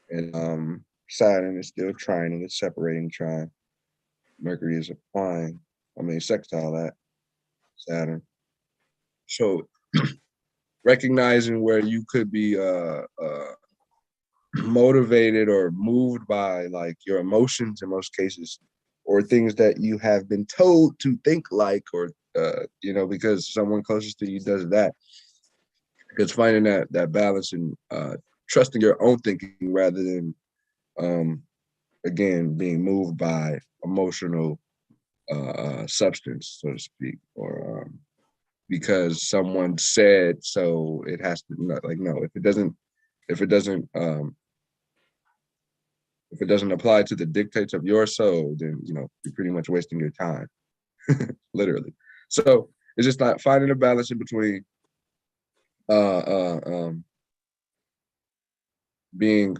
and Saturn is still trining, it's separating trine. Mercury is sextile that Saturn. So recognizing where you could be motivated or moved by like your emotions in most cases, or things that you have been told to think like, or because someone closest to you does that. Because finding that balance and trusting your own thinking rather than again being moved by emotional substance, so to speak, or because someone said so it has to, no, if it doesn't apply to the dictates of your soul, then you're pretty much wasting your time. Literally. So it's just not finding a balance in between being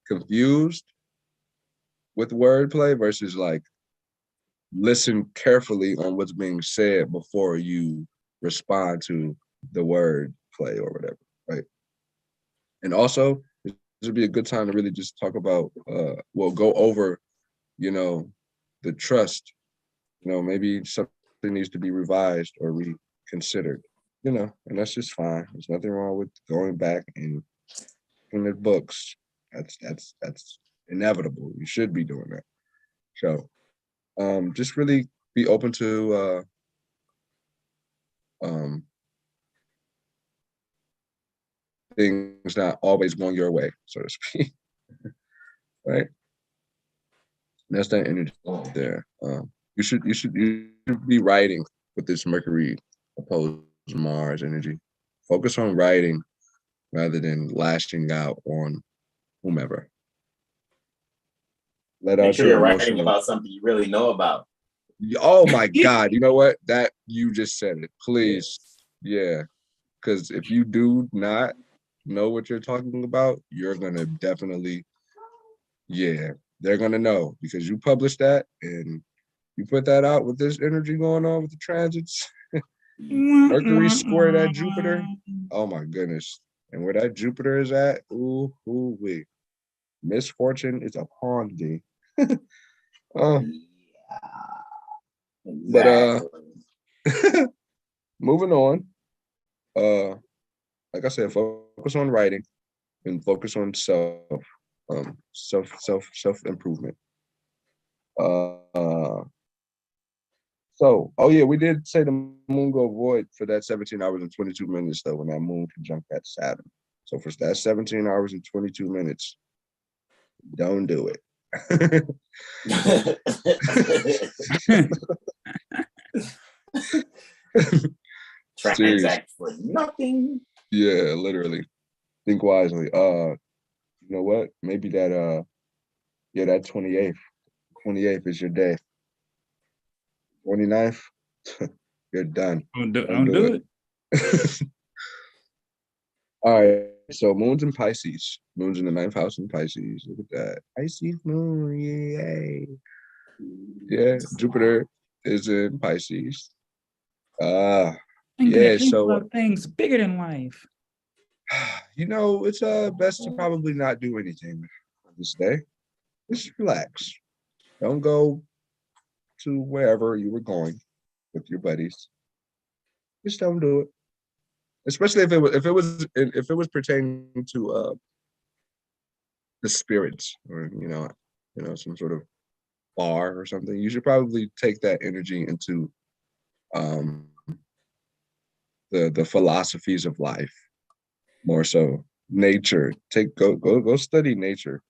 confused with wordplay versus like listen carefully on what's being said before you respond to the word play or whatever, right? And also, this would be a good time to really just talk about, go over, the trust. Maybe something needs to be revised or reconsidered, and that's just fine. There's nothing wrong with going back and in the books. That's inevitable. You should be doing that. So just really be open to things not always going your way, so to speak. Right? That's that energy there. You should be writing with this Mercury opposed Mars energy. Focus on writing rather than lashing out on whomever. Let Make out sure your you're writing emotional. about something you really know about. Oh my God! You know what? That you just said it. Please, yeah. Because if you do not know what you're talking about, you're gonna definitely, yeah, they're gonna know because you published that and you put that out with this energy going on with the transits. Mercury square that Jupiter. Oh my goodness. And where that Jupiter is at, ooh, wee. Misfortune is upon thee. uh, Exactly. but moving on. Like I said, focus on writing and focus on self improvement. So, oh yeah, we did say the moon go void for that 17 hours and 22 minutes though, when that moon conjunct that Saturn. So for that 17 hours and 22 minutes, don't do it. Transact for nothing. Yeah, literally. Think wisely. You know what? Maybe that that 28th. 28th is your day. 29th, you're done. Don't do it. All right. So moon's in Pisces. Moon's in the 9th house in Pisces. Look at that. Pisces moon. Yay. Yeah. Jupiter is in Pisces. Yeah. So about things bigger than life. you know, it's best to probably not do anything on this day. Just relax. Don't go to wherever you were going with your buddies. Just don't do it. Especially if it was pertaining to the spirits or some sort of bar or something. You should probably take that energy into the philosophies of life more so. Nature. Go study nature.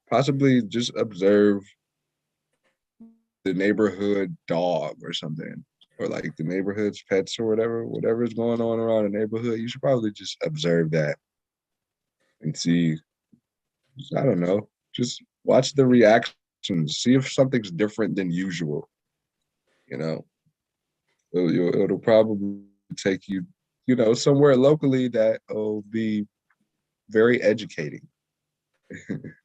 Possibly just observe the neighborhood dog or something, or like the neighborhood's pets or whatever's going on around the neighborhood. You should probably just observe that and see. I don't know. Just watch the reactions. See if something's different than usual. You know, it'll probably take you, somewhere locally that will be very educating, and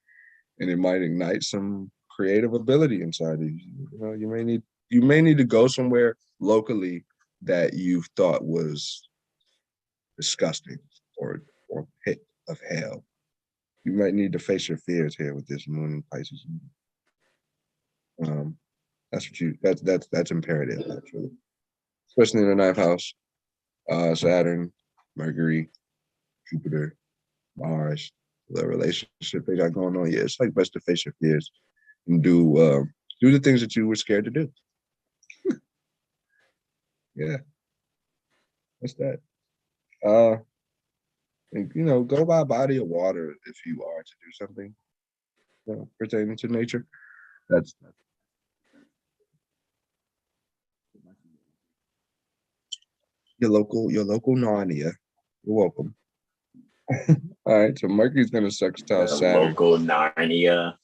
it might ignite some creative ability inside of you. You know, you may need to go somewhere locally that you thought was disgusting or pit of hell. You might need to face your fears here with this moon in Pisces. That's imperative actually, especially in the 9th house. Saturn, Mercury, Jupiter, Mars, the relationship they got going on. Yeah, it's like best to face your fears and do the things that you were scared to do. Yeah, that's that. And, go by a body of water if you are to do something pertaining to nature. That's your local Narnia. You're welcome. All right, so Mercury's gonna sextile The Saturn. local Narnia.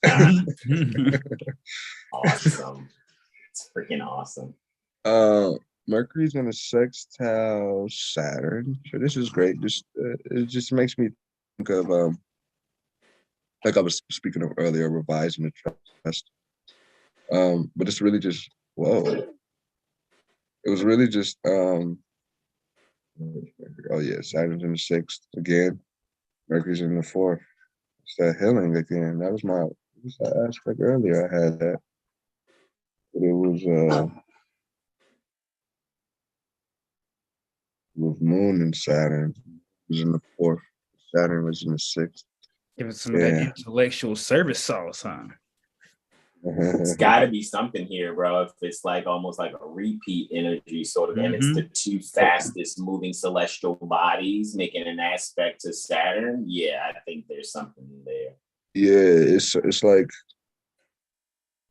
Awesome. It's freaking awesome. Mercury's gonna sextile Saturn. So this is great. It just makes me think of like I was speaking of earlier, revising the trust. But it's really just whoa. It was really just oh yeah, Saturn's in the 6th again. Mercury's in the 4th. It's that healing again. That was that aspect earlier. I had that. But it was with Moon and Saturn. It was in the 4th. Saturn was in the 6th. Give it some of that intellectual service sauce, huh? It's got to be something here, bro. If it's like almost like a repeat energy sort of, and it's the two fastest moving celestial bodies making an aspect to Saturn. Yeah, I think there's something there. Yeah, it's like,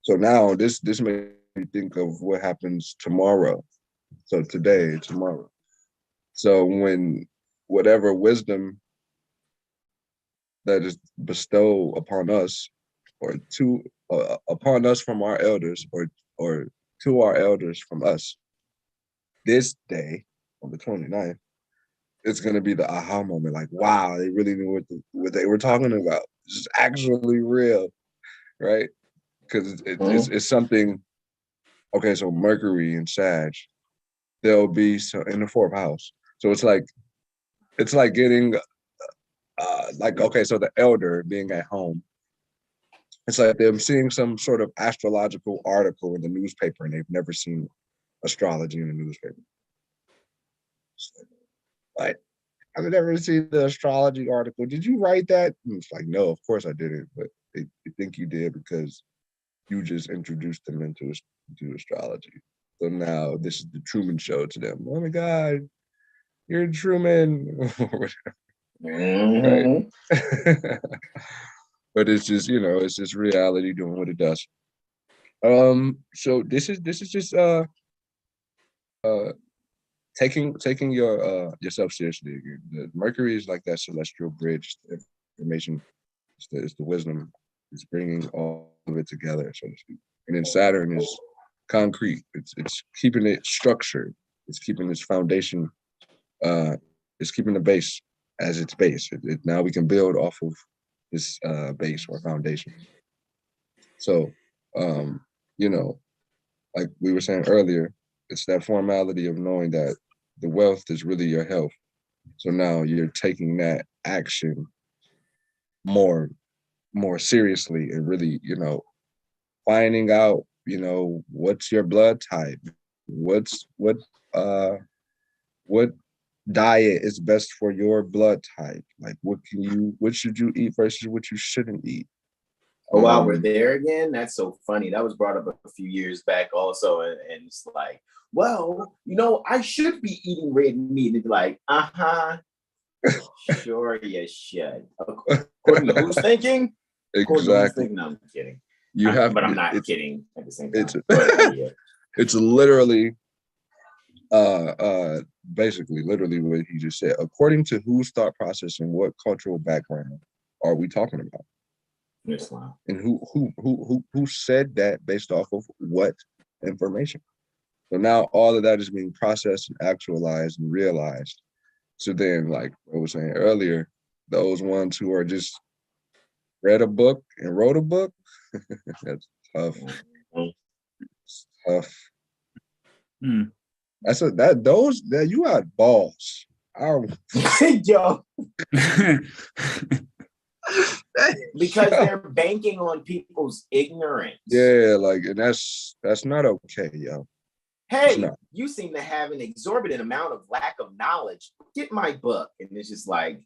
so now this makes me think of what happens tomorrow. So today, tomorrow. So when whatever wisdom that is bestowed upon us, or upon us from our elders, or to our elders from us, this day on the 29th, it's gonna be the aha moment. Like, wow, they really knew what they were talking about. This is actually real, right? Because it's something. Okay, so Mercury and Sag, they'll be in the fourth house. So it's like getting like, okay, so the elder being at home, it's like them seeing some sort of astrological article in the newspaper and they've never seen astrology in the newspaper. Like, I've never seen the astrology article. Did you write that? And it's like, no, of course I didn't, but they think you did because you just introduced them into astrology. So now this is the Truman Show to them. Oh my God, you're Truman. Right. But it's just, it's just reality doing what it does. So this is just taking yourself seriously again. The Mercury is like that celestial bridge, the information, it's the wisdom, it's bringing all of it together, so to speak. And then Saturn is concrete. It's keeping it structured. It's keeping its foundation. It's keeping the base as its base. Now we can build off of this base or foundation. So, like we were saying earlier, it's that formality of knowing that the wealth is really your health. So now you're taking that action more seriously and really, finding out, what's your blood type, what diet is best for your blood type, like what should you eat versus what you shouldn't eat. Oh, wow, we're there again? That's so funny. That was brought up a few years back also, and it's like, well, I should be eating red meat. And like, sure you should. According to who's thinking? Exactly. No, I'm kidding. But I'm not kidding at the same time. It's literally, basically, literally what he just said. According to whose thought process and what cultural background are we talking about? Islam. And who said that based off of what information? So now all of that is being processed and actualized and realized. So then, like I was saying earlier, those ones who are just read a book and wrote a book, that's tough. It's tough. That you got balls. Yo. Because they're banking on people's ignorance. Yeah, like, and that's not okay, yo. Hey, you seem to have an exorbitant amount of lack of knowledge. Get my book. And it's just like,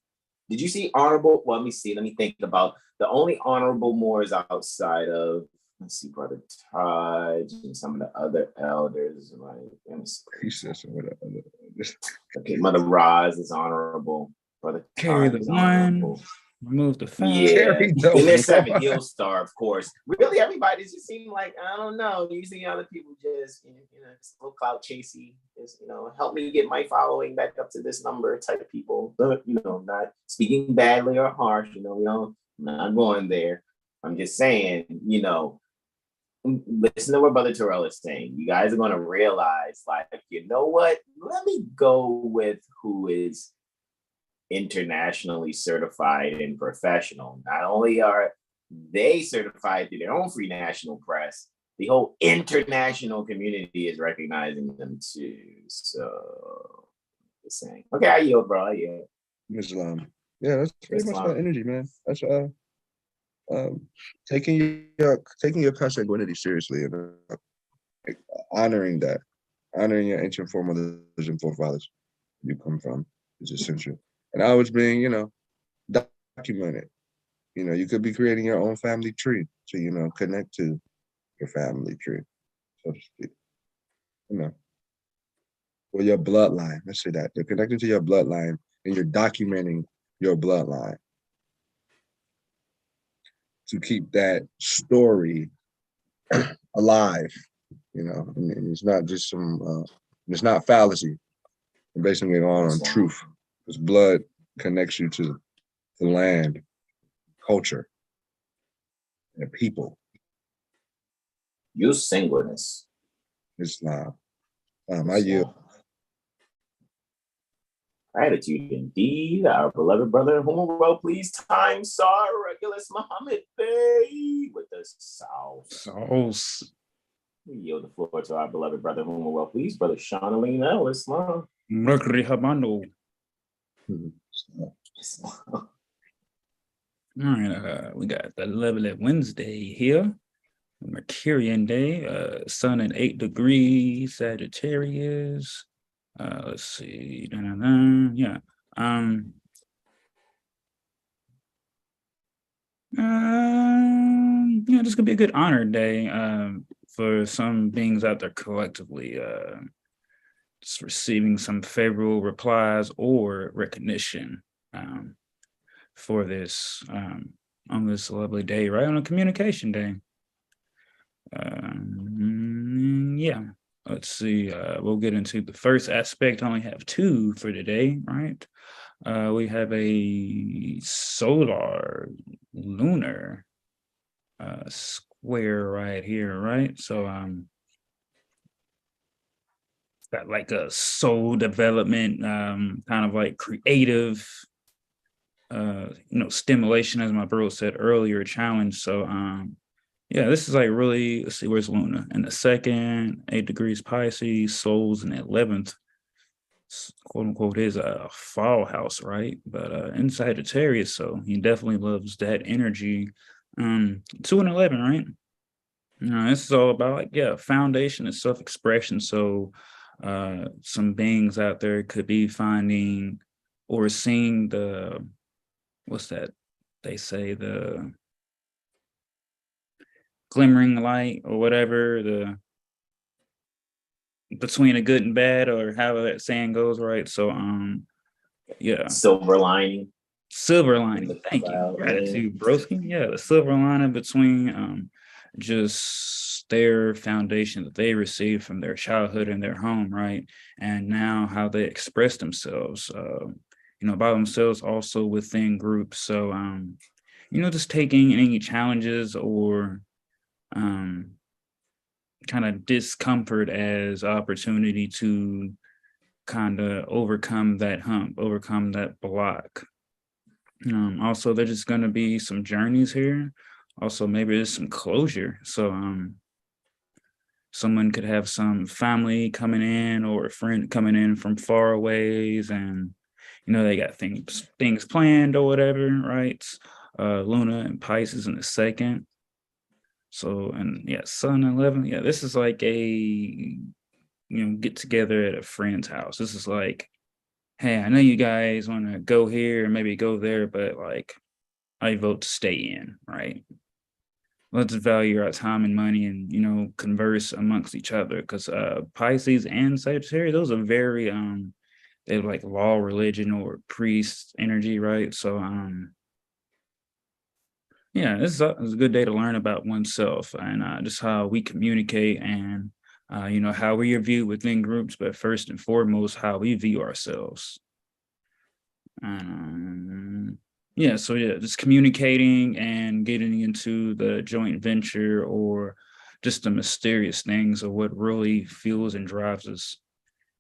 did you see honorable? Well, let me think about the only honorable Moors outside of, let's see, Brother Taj and some of the other elders. Like, he said some of the other elders. Okay, Mother Roz is honorable. Brother Carry Taj the is one. Honorable. Remove the five. Yeah. And there's 7HealStar, of course. Really, everybody just seem like, I don't know. You see other people just, it's a little clout chasey. Just, help me get my following back up to this number type people. But, not speaking badly or harsh. Not going there. I'm just saying, listen to what Brother Terrell is saying. You guys are going to realize, like, you know what? Let me go with who is internationally certified and professional. Not only are they certified through their own free national press, the whole international community is recognizing them too. So, just saying. Okay, I yield, bro. I yield. Islam. Yeah, that's pretty much that energy, man. That's taking your consanguinity seriously and honoring your ancient foremothers and forefathers you come from is essential. And always being, documented. You could be creating your own family tree to, connect to your family tree, so to speak. You know, or your bloodline. Let's say that you're connected to your bloodline, and you're documenting your bloodline to keep that story alive. You know, and it's not just some. It's not fallacy. You're basing it on truth. Because blood connects you to the land, culture, and people. You singleness. Islam. I yield. Gratitude indeed, our beloved brother, whom will please time Sar Regulus Muhammad Bey with the sauce. We yield the floor to our beloved brother, whom will please, brother Sean Alim El Islam. Mercury Habano. All right, we got the lovely Wednesday here, Mercurian day, sun at 8 degrees, Sagittarius. Let's see, yeah. Yeah, this could be a good honor day for some beings out there collectively, just receiving some favorable replies or recognition for this on this lovely day, right? On a communication day. Yeah, let's see. We'll get into the first aspect. I only have two for today, right? We have a solar lunar square right here, right? So it's got like a soul development, kind of like creative, stimulation, as my bro said earlier, challenge. So yeah, this is like really, let's see, where's Luna? In the second, 8 degrees Pisces, souls in the 11th, quote unquote, is a fall house, right? But in Sagittarius, so he definitely loves that energy. 2 and 11, right? This is all about like, yeah, foundation and self-expression. So some beings out there could be finding or seeing the, what's that? They say the glimmering light or whatever, the between a good and bad, or however that saying goes, right? So yeah, silver lining. Thank you. Gratitude, broski. Yeah, the silver lining between just their foundation that they received from their childhood and their home, right? And now how they express themselves, by themselves, also within groups. So just taking any challenges or kind of discomfort as opportunity to kind of overcome that hump, overcome that block. Also, there's just going to be some journeys here. Also, maybe there's some closure. So someone could have some family coming in or a friend coming in from far ways, and they got things planned or whatever, right? Luna and Pisces in the second. So, and yeah, Sun 11. Yeah, this is like a get together at a friend's house. This is like, hey, I know you guys want to go here and maybe go there, but like, I vote to stay in, right? Let's value our time and money and, converse amongst each other, because Pisces and Sagittarius, those are very, they're like law, religion, or priest energy, right? So, yeah, this is a good day to learn about oneself and just how we communicate and, how we are viewed within groups, but first and foremost, how we view ourselves. Just communicating and getting into the joint venture or just the mysterious things of what really fuels and drives us,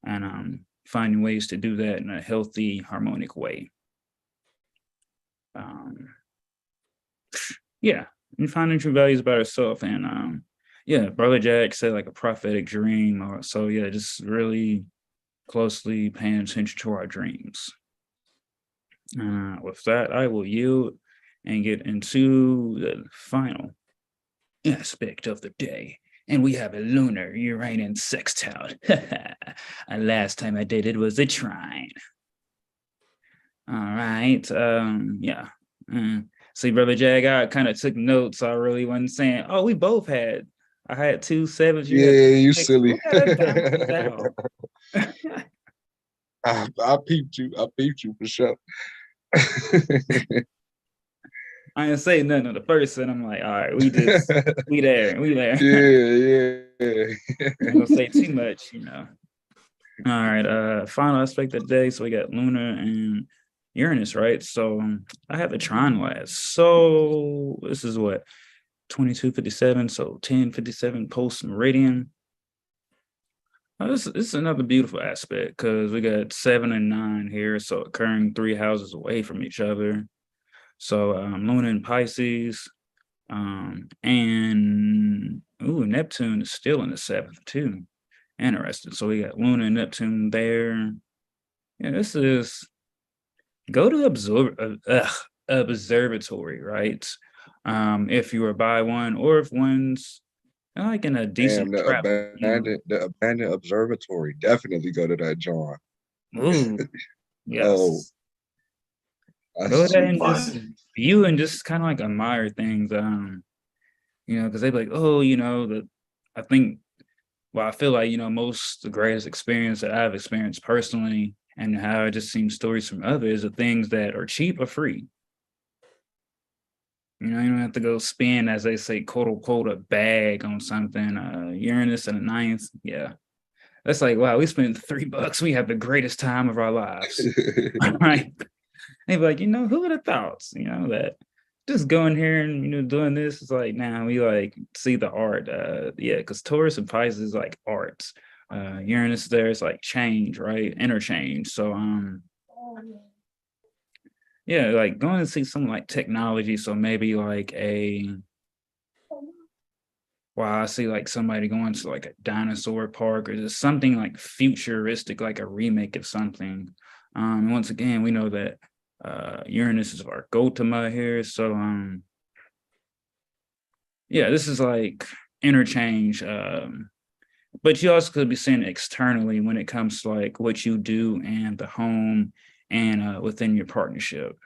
and finding ways to do that in a healthy, harmonic way. And finding true values about ourselves. And Brother Jack said like a prophetic dream. So yeah, just really closely paying attention to our dreams. With that, I will yield and get into the final aspect of the day. And we have a lunar Uranus sextile. Last time I did it was a trine. All right. See, Brother Jag, I kind of took notes. So I really wasn't saying, oh, we both had I had 2 sevens. You Yeah, had you 6. silly. That balances out. I peeped you. I peeped you for sure. I didn't say nothing on the first one. I'm like, all right, we there. Yeah. I'm gonna say too much, you know. All right, final aspect of the day. So we got Lunar and Uranus, right? So I have the trine last. So this is what 2257, so 1057 post meridian. This is another beautiful aspect because we got 7 and 9 here, so occurring 3 houses away from each other. So Luna in Pisces, and Neptune is still in the 7th too. Interesting. So we got Luna and Neptune there. Yeah, this is go to observatory, right? If you were by one, or if one's like in a decent travel. The abandoned observatory. Definitely go to that, John. Ooh, Oh, yes. Go there and just view and just kind of like admire things. You know, because they'd be like, oh, you know, I think, well, I feel like, you know, the greatest experience that I've experienced personally and how I just seen stories from others are things that are cheap or free. You know, you don't have to go spend, as they say, quote unquote, a bag on something. Uranus in the 9th. Yeah. That's like, wow, we spent $3. We have the greatest time of our lives. Right. They'd be like, you know, who would have thought, you know, that just going here and, you know, doing this is like, now we like see the art. Yeah, because Taurus and Pisces is like art. Uranus there is like change, right? Interchange. So, yeah, like going to see something like technology. So maybe like I see like somebody going to like a dinosaur park or just something like futuristic, like a remake of something. Once again, we know that Uranus is our Gautama here. So yeah, this is like interchange. But you also could be seeing externally when it comes to like what you do and the home and within your partnership.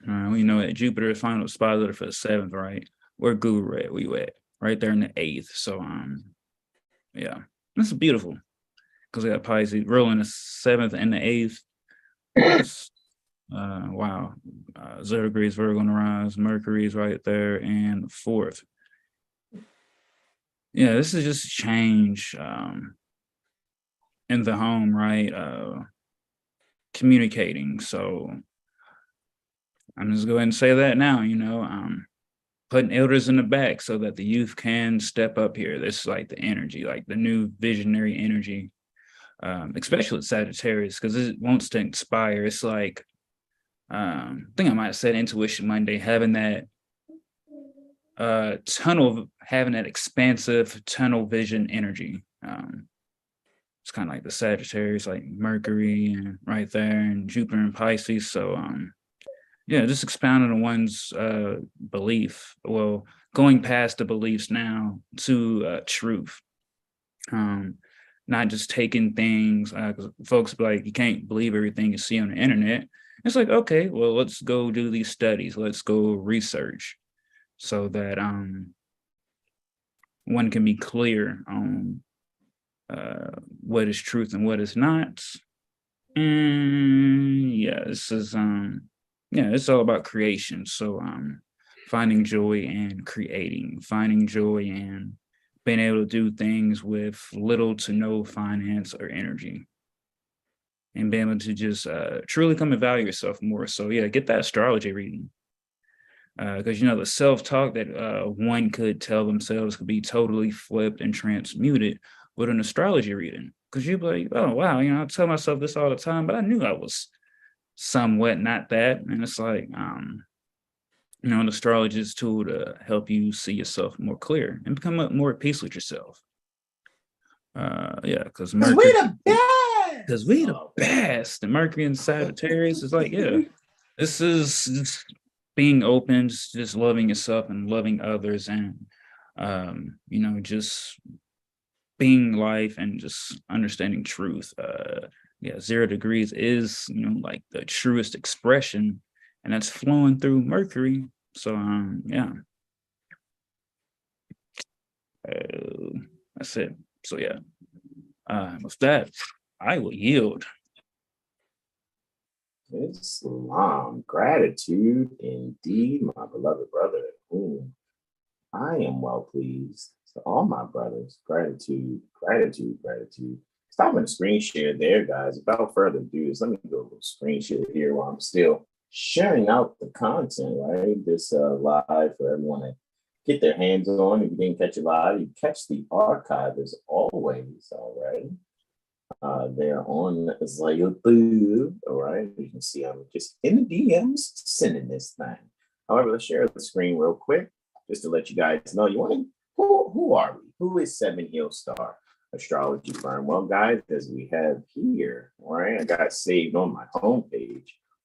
We know that Jupiter is final expositor for the 7th, right? Where Guru at? We at right there in the 8th. So yeah, this is beautiful because we got Pisces ruling the 7th and the 8th. Wow. 0 degrees Virgo on the rise, Mercury is right there, and the 4th. Yeah, this is just change in the home, right? Communicating. So I'm just going to say that now, you know, putting elders in the back so that the youth can step up here. This is like the energy, like the new visionary energy, especially with Sagittarius, because it wants to inspire. It's like, I think I might have said Intuition Monday, having that having that expansive tunnel vision energy. It's kind of like the Sagittarius, like Mercury and right there, and Jupiter and Pisces. So yeah, just expounding on one's belief. Well, going past the beliefs now to truth. Not just taking things, because folks be like, you can't believe everything you see on the internet. It's like, okay, well, let's go do these studies. Let's go research so that one can be clear on what is truth and what is not. And yeah, this is it's all about creation. So finding joy and creating, finding joy and being able to do things with little to no finance or energy, and being able to just truly come and value yourself more. So yeah, get that astrology reading. Because you know the self-talk that one could tell themselves could be totally flipped and transmuted with an astrology reading. Because you'd be like, oh wow, you know, I tell myself this all the time, but I knew I was somewhat not that. And it's like, you know, an astrologist tool to help you see yourself more clear and become more at peace with yourself. Yeah, because Mercury. We the best. Because we the best. The Mercury and Sagittarius is like, yeah, this is being open, just loving yourself and loving others, and you know, just being life and just understanding truth. Yeah, 0 degrees is, you know, like the truest expression, and that's flowing through Mercury. So yeah. That's it. So yeah, with that, I will yield. Islam, gratitude indeed, my beloved brother, whom I am well pleased. To all my brothers, gratitude, gratitude, gratitude. Stopping the screen share there, guys. Without further ado, let me go a little screen share here while I'm still sharing out the content, right? This live for everyone to get their hands on. If you didn't catch it live, you catch the archive as always, all right? They're on YouTube, all right? You can see I'm just in the DMs sending this thing. However, let's share the screen real quick just to let you guys know. You want to, who are we? Who is 7HealStar Astrology Firm? Well, guys, as we have here, all right, I got it saved on my homepage.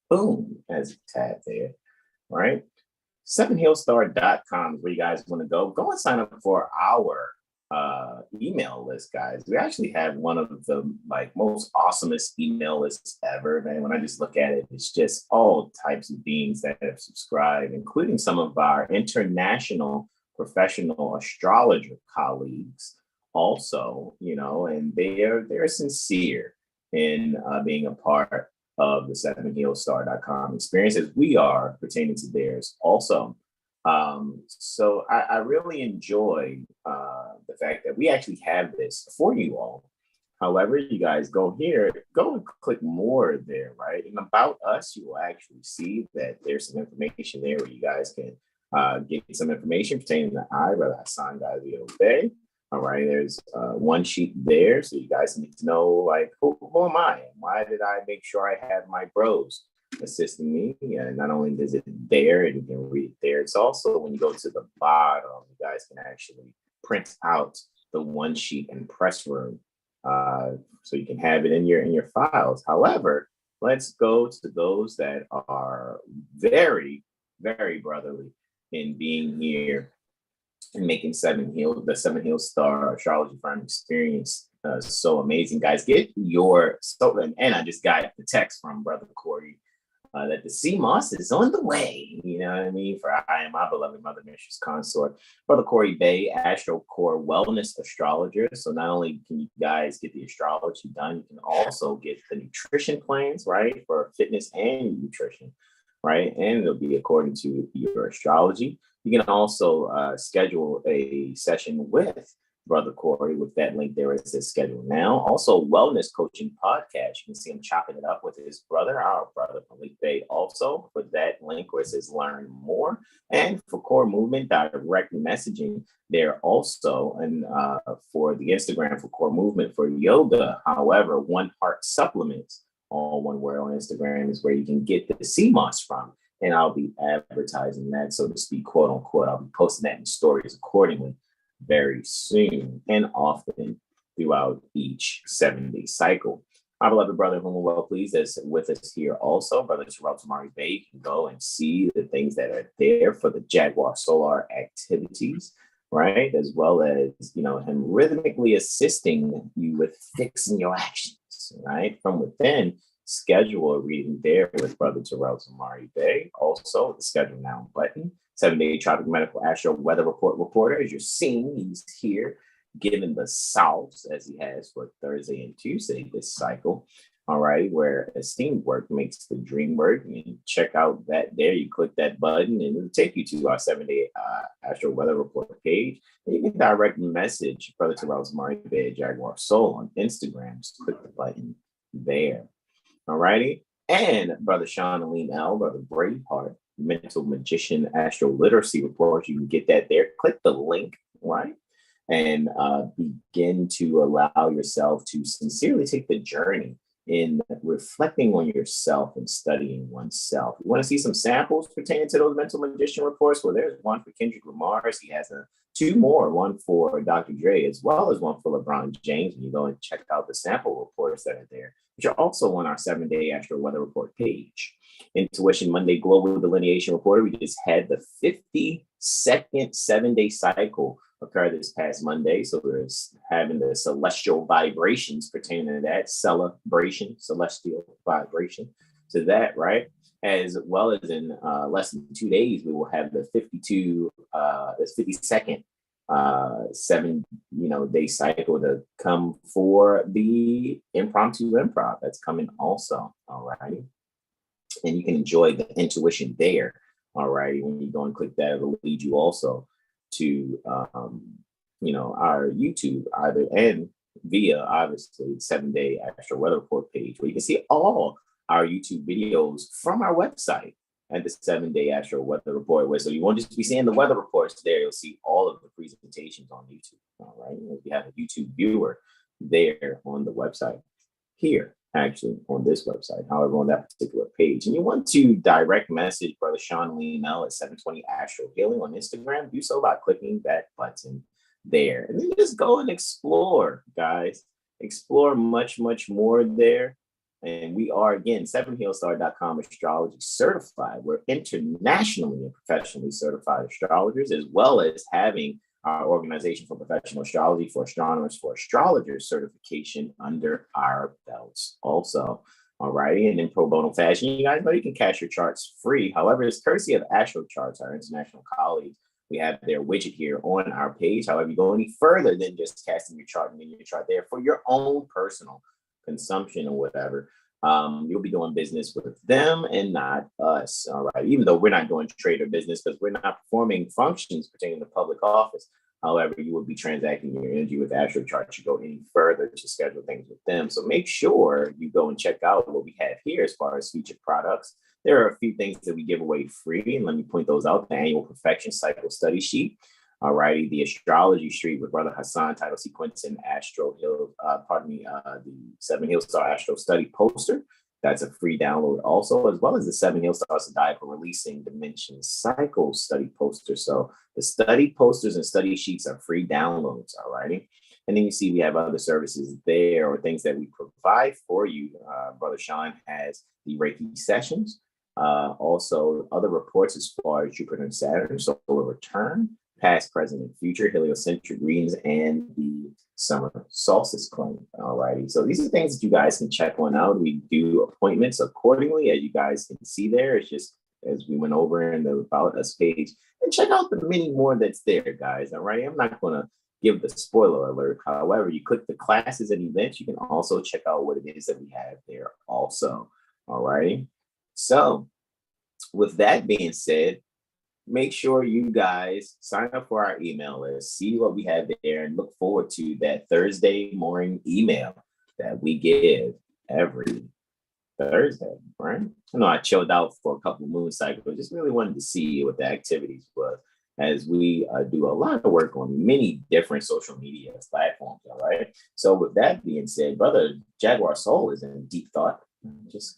Boom, as a tab there, all right? 7HealStar.com is where you guys want to go. Go and sign up for our email list, guys. We actually have one of the most awesomest email lists ever, man. When I just look at it, it's just all types of beings that have subscribed, including some of our international professional astrologer colleagues also, and they're sincere in being a part of the 7HealStar.com experience, as we are pertaining to theirs also. So I really enjoy the fact that we actually have this for you all. However, you guys go here, go and click more there, right? And about us, you will actually see that there's some information there where you guys can get some information pertaining to Brother Hassan Guys We Obey. All right, there's one sheet there, so you guys need to know, who am I? And why did I make sure I have my bros assisting me? And not only is it there and you can read it there, it's also when you go to the bottom, you guys can actually print out the one sheet and press room, so you can have it in your files. However, let's go to those that are very, very brotherly in being here and making the 7HealStar Astrology Firm experience so amazing, guys. Get your and I just got the text from Brother Corey that the CMOS is on the way. You know what I mean? For I am my beloved mother, mistress, consort, Brother Corey Bay, Astro Core Wellness Astrologer. So not only can you guys get the astrology done, you can also get the nutrition plans, right, for fitness and nutrition, right? And it'll be according to your astrology. You can also schedule a session with Brother Corey with that link there. It says schedule now. Also, wellness coaching podcast. You can see him chopping it up with his brother, our brother Malik Bay, also for that link where it says learn more. And for core movement, direct messaging there also. And for the Instagram for core movement for yoga, however, One Heart Supplements, all one word on Instagram, is where you can get the CMOS from. And I'll be advertising that, so to speak, quote unquote. I'll be posting that in stories accordingly very soon and often throughout each 7-day cycle. My beloved brother, whom we're well pleased, is with us here also. Brother Terrell Tamari Bay, you can go and see the things that are there for the Jaguar Solar activities, right? As well as, him rhythmically assisting you with fixing your actions, right? From within. Schedule a reading there with Brother Terrell Tamari Bay. Also, the schedule now button. 7-day Tropic Medical Astro Weather Report reporter. As you're seeing, he's here giving the Souths as he has for Thursday and Tuesday this cycle. All right, where esteemed work makes the dream work. You can check out that there. You click that button and it'll take you to our 7-day Astro Weather Report page. And you can direct message Brother Terrell Tamari Bay Jaguar Soul on Instagram. Just click the button there. All righty. And Brother Sean Alim L, Brother Braveheart, Mental Magician AstroLiteracy report. You can get that there. Click the link, right? And begin to allow yourself to sincerely take the journey in reflecting on yourself and studying oneself. You want to see some samples pertaining to those Mental Magician reports? Well, there's one for Kendrick Lamar's. He has two more, one for Dr. Dre, as well as one for LeBron James. And you go and check out the sample reports that are there, which are also on our 7-day Astro Weather Report page. Intuition Monday Global Delineation Report. We just had the 52nd 7-day cycle occur this past Monday. So we're having the celestial vibrations pertaining to that celebration, celestial vibration to that, right? As well as in less than 2 days, we will have the 52nd 7-day cycle to come for the impromptu improv that's coming also. All righty. And you can enjoy the intuition there. All righty. When you go and click that, it'll lead you also to, our YouTube either and via obviously 7-day Astro Weather Report page, where you can see all our YouTube videos from our website at the 7-day Astro Weather Report. So you won't just be seeing the weather reports there, you'll see all of the presentations on YouTube. All right. If you have a YouTube viewer there on the website here, actually on this website, however, on that particular page, and you want to direct message Brother Sean Leonel at 720 Astro Healing on Instagram, do so by clicking that button there. And then just go and explore, guys. Explore much, much more there. And we are, again, 7HealStar.com astrology certified. We're internationally and professionally certified astrologers, as well as having our Organization for Professional Astrology for Astronomers for Astrologers certification under our belts also. All righty. And in pro bono fashion, you guys know you can cash your charts free. However, it's courtesy of Astro Charts, our international colleagues. We have their widget here on our page. However, you go any further than just casting your chart and getting your chart there for your own personal consumption or whatever, you'll be doing business with them and not us. All right. Even though we're not doing trade or business because we're not performing functions pertaining to public office. However, you will be transacting your energy with Astro Charts. You go any further to schedule things with them. So make sure you go and check out what we have here as far as featured products. There are a few things that we give away free, and let me point those out. The annual perfection cycle study sheet. All righty, the Astrology Street with Brother Hassan, title sequence, and the 7HealStar Astro Study poster. That's a free download also, as well as the 7HealStar Zodiacal Releasing Dimension Cycle study poster. So the study posters and study sheets are free downloads, all righty? And then you see we have other services there or things that we provide for you. Brother Sean has the Reiki sessions, also other reports as far as Jupiter and Saturn, solar return, past, present, and future, heliocentric readings, and the summer solstice claim. All righty. So these are things that you guys can check on out. We do appointments accordingly, as you guys can see there. It's just as we went over in the About Us page. And check out the many more that's there, guys. All right. I'm not going to give the spoiler alert. However, you click the classes and events, you can also check out what it is that we have there also. All righty. So with that being said, make sure you guys sign up for our email list, see what we have there, and look forward to that Thursday morning email that we give every Thursday, right? I know I chilled out for a couple of moon cycles, just really wanted to see what the activities was as we do a lot of work on many different social media platforms, all right? So with that being said, Brother Jaguar Soul is in deep thought. Just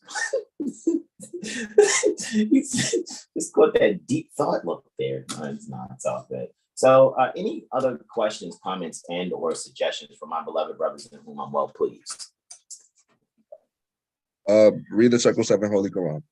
got that deep thought look there. No, it's all good. So any other questions, comments, and or suggestions from my beloved brothers in whom I'm well pleased? Read the Cycle 7 Holy Quran.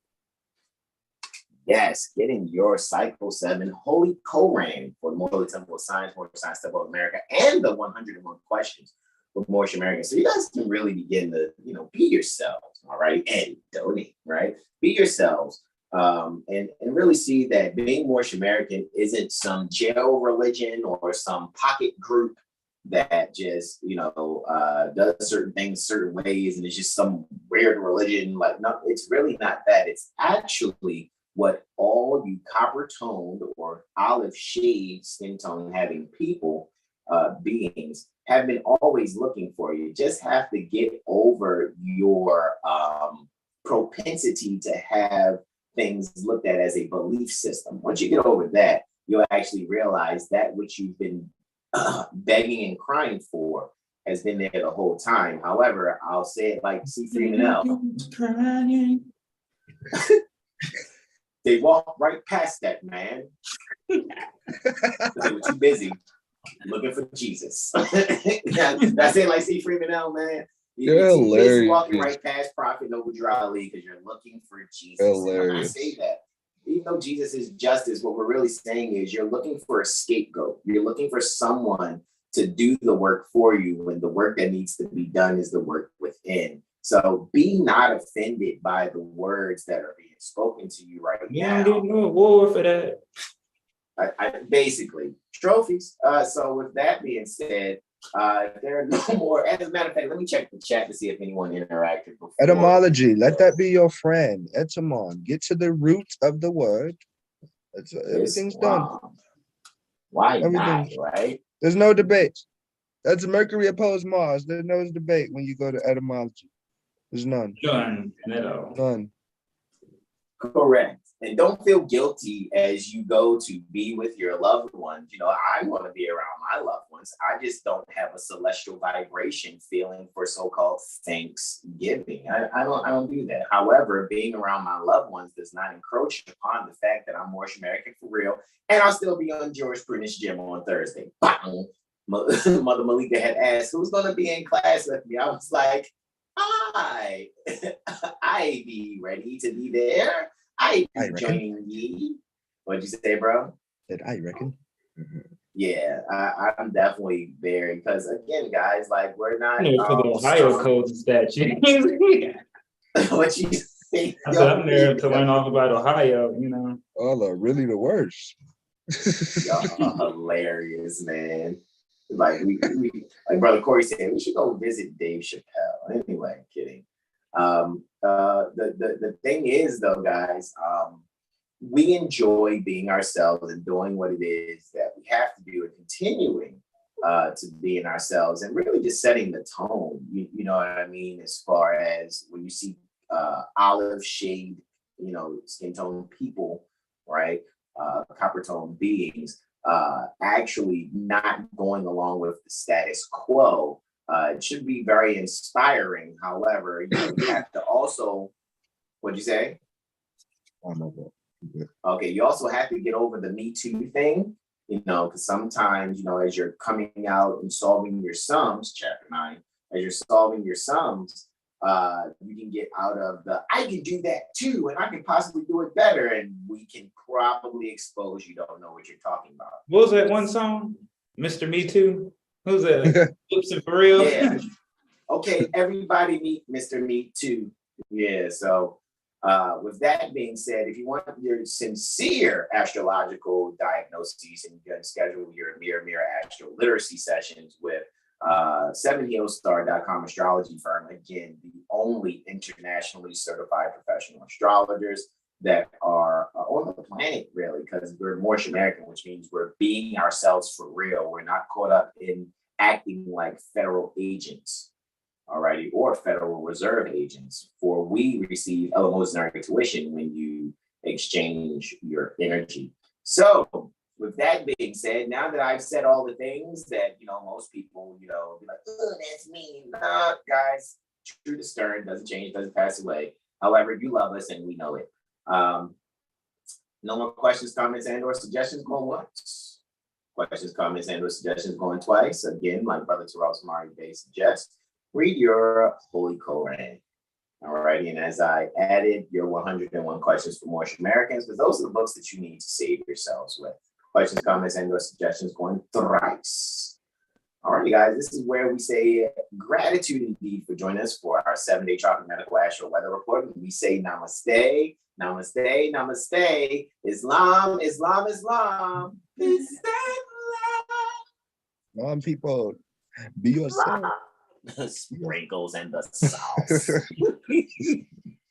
Yes, getting your Cycle 7 Holy Quran for the Moor Temple of Science, Moor Science Temple of America, and the 101 questions with Moorish Americans. So you guys can really begin to, be yourselves, all right, and donate, right? Be yourselves, and really see that being Moorish American isn't some jail religion or some pocket group that just, does certain things certain ways, and it's just some weird religion. Like, no, it's really not that. It's actually what all you copper-toned or olive shade skin tone having people, beings, have been always looking for. You just have to get over your propensity to have things looked at as a belief system. Once you get over that, you'll actually realize that which you've been begging and crying for has been there the whole time. However, I'll say it like C. Freeman L. They walked right past that, man. They were too busy looking for Jesus. That's it, like C. Freeman L, man. You're busy walking right past Prophet Noble Ali because you're looking for Jesus. When I say that, even though Jesus is justice, what we're really saying is you're looking for a scapegoat. You're looking for someone to do the work for you when the work that needs to be done is the work within. So be not offended by the words that are being spoken to you right now. You don't get no award for that. I basically trophies. So with that being said, there are no more. As a matter of fact, let me check the chat to see if anyone interacted before. Etymology, let that be your friend. Etymon, get to the root of the word. Everything's done. Why not, right? There's no debate. That's Mercury opposed Mars. There's no debate when you go to etymology. There's none. None. Correct. And don't feel guilty as you go to be with your loved ones. You know, I want to be around my loved ones. I just don't have a celestial vibration feeling for so-called Thanksgiving. I don't do that. However, being around my loved ones does not encroach upon the fact that I'm Moorish American for real, and I'll still be on George Prentice Gym on Thursday. Bang! Mother Malika had asked, who's going to be in class with me? I was like, I be ready to be there. I be joining ye. What'd you say, bro? I reckon. Yeah, I'm definitely there because again, guys, like we're not for the Ohio code statue. What you say? I'm there to learn all about Ohio, you know. All are really the worst. Y'all hilarious, man. Like we like brother Corey said, we should go visit Dave Chappelle. Anyway, kidding. The thing is though, guys, we enjoy being ourselves and doing what it is that we have to do and continuing to being ourselves and really just setting the tone. You know what I mean? As far as when you see olive shade, you know, skin tone people, right? Copper tone beings, actually not going along with the status quo. It should be very inspiring. However, you have to also, what'd you say? Okay, you also have to get over the Me Too thing, you know, because sometimes, you know, as you're coming out and solving your sums, chapter 9, as you're solving your sums, you can get out of the, I can do that too, and I can possibly do it better, and we can probably expose you don't know what you're talking about. What was that one song? Mr. Me Too? Who's that? Oops, and for real? Yeah. Okay, everybody meet Mr. Me Too. Yeah, so with that being said, if you want your sincere astrological diagnoses and you can schedule your mirror AstroLiteracy sessions with 7HealStar.com Astrology Firm, again, the only internationally certified professional astrologers that are on the planet, really, because we're Moorish American, which means we're being ourselves for real. We're not caught up in acting like federal agents, alrighty, or Federal Reserve agents, for we receive eleemosynary tuition when you exchange your energy. So with that being said, now that I've said all the things that, you know, most people, you know, be like, oh, that's me. Nah, guys, true to stern, doesn't change, doesn't pass away. However, you love us and we know it. No more questions, comments, and or suggestions going once. Questions, comments, and or suggestions going twice. Again, my brother Terrell Samari Bay suggests, read your Holy Koran. Alrighty, and as I added your 101 questions for Moorish Americans, because those are the books that you need to save yourselves with. Questions, comments, and or suggestions going thrice. Alrighty, guys, this is where we say gratitude indeed for joining us for our 7-day tropic medical astro weather report. We say namaste, namaste, namaste, Islam, Islam, Islam. Islam people, be yourself. Sprinkles and the sauce.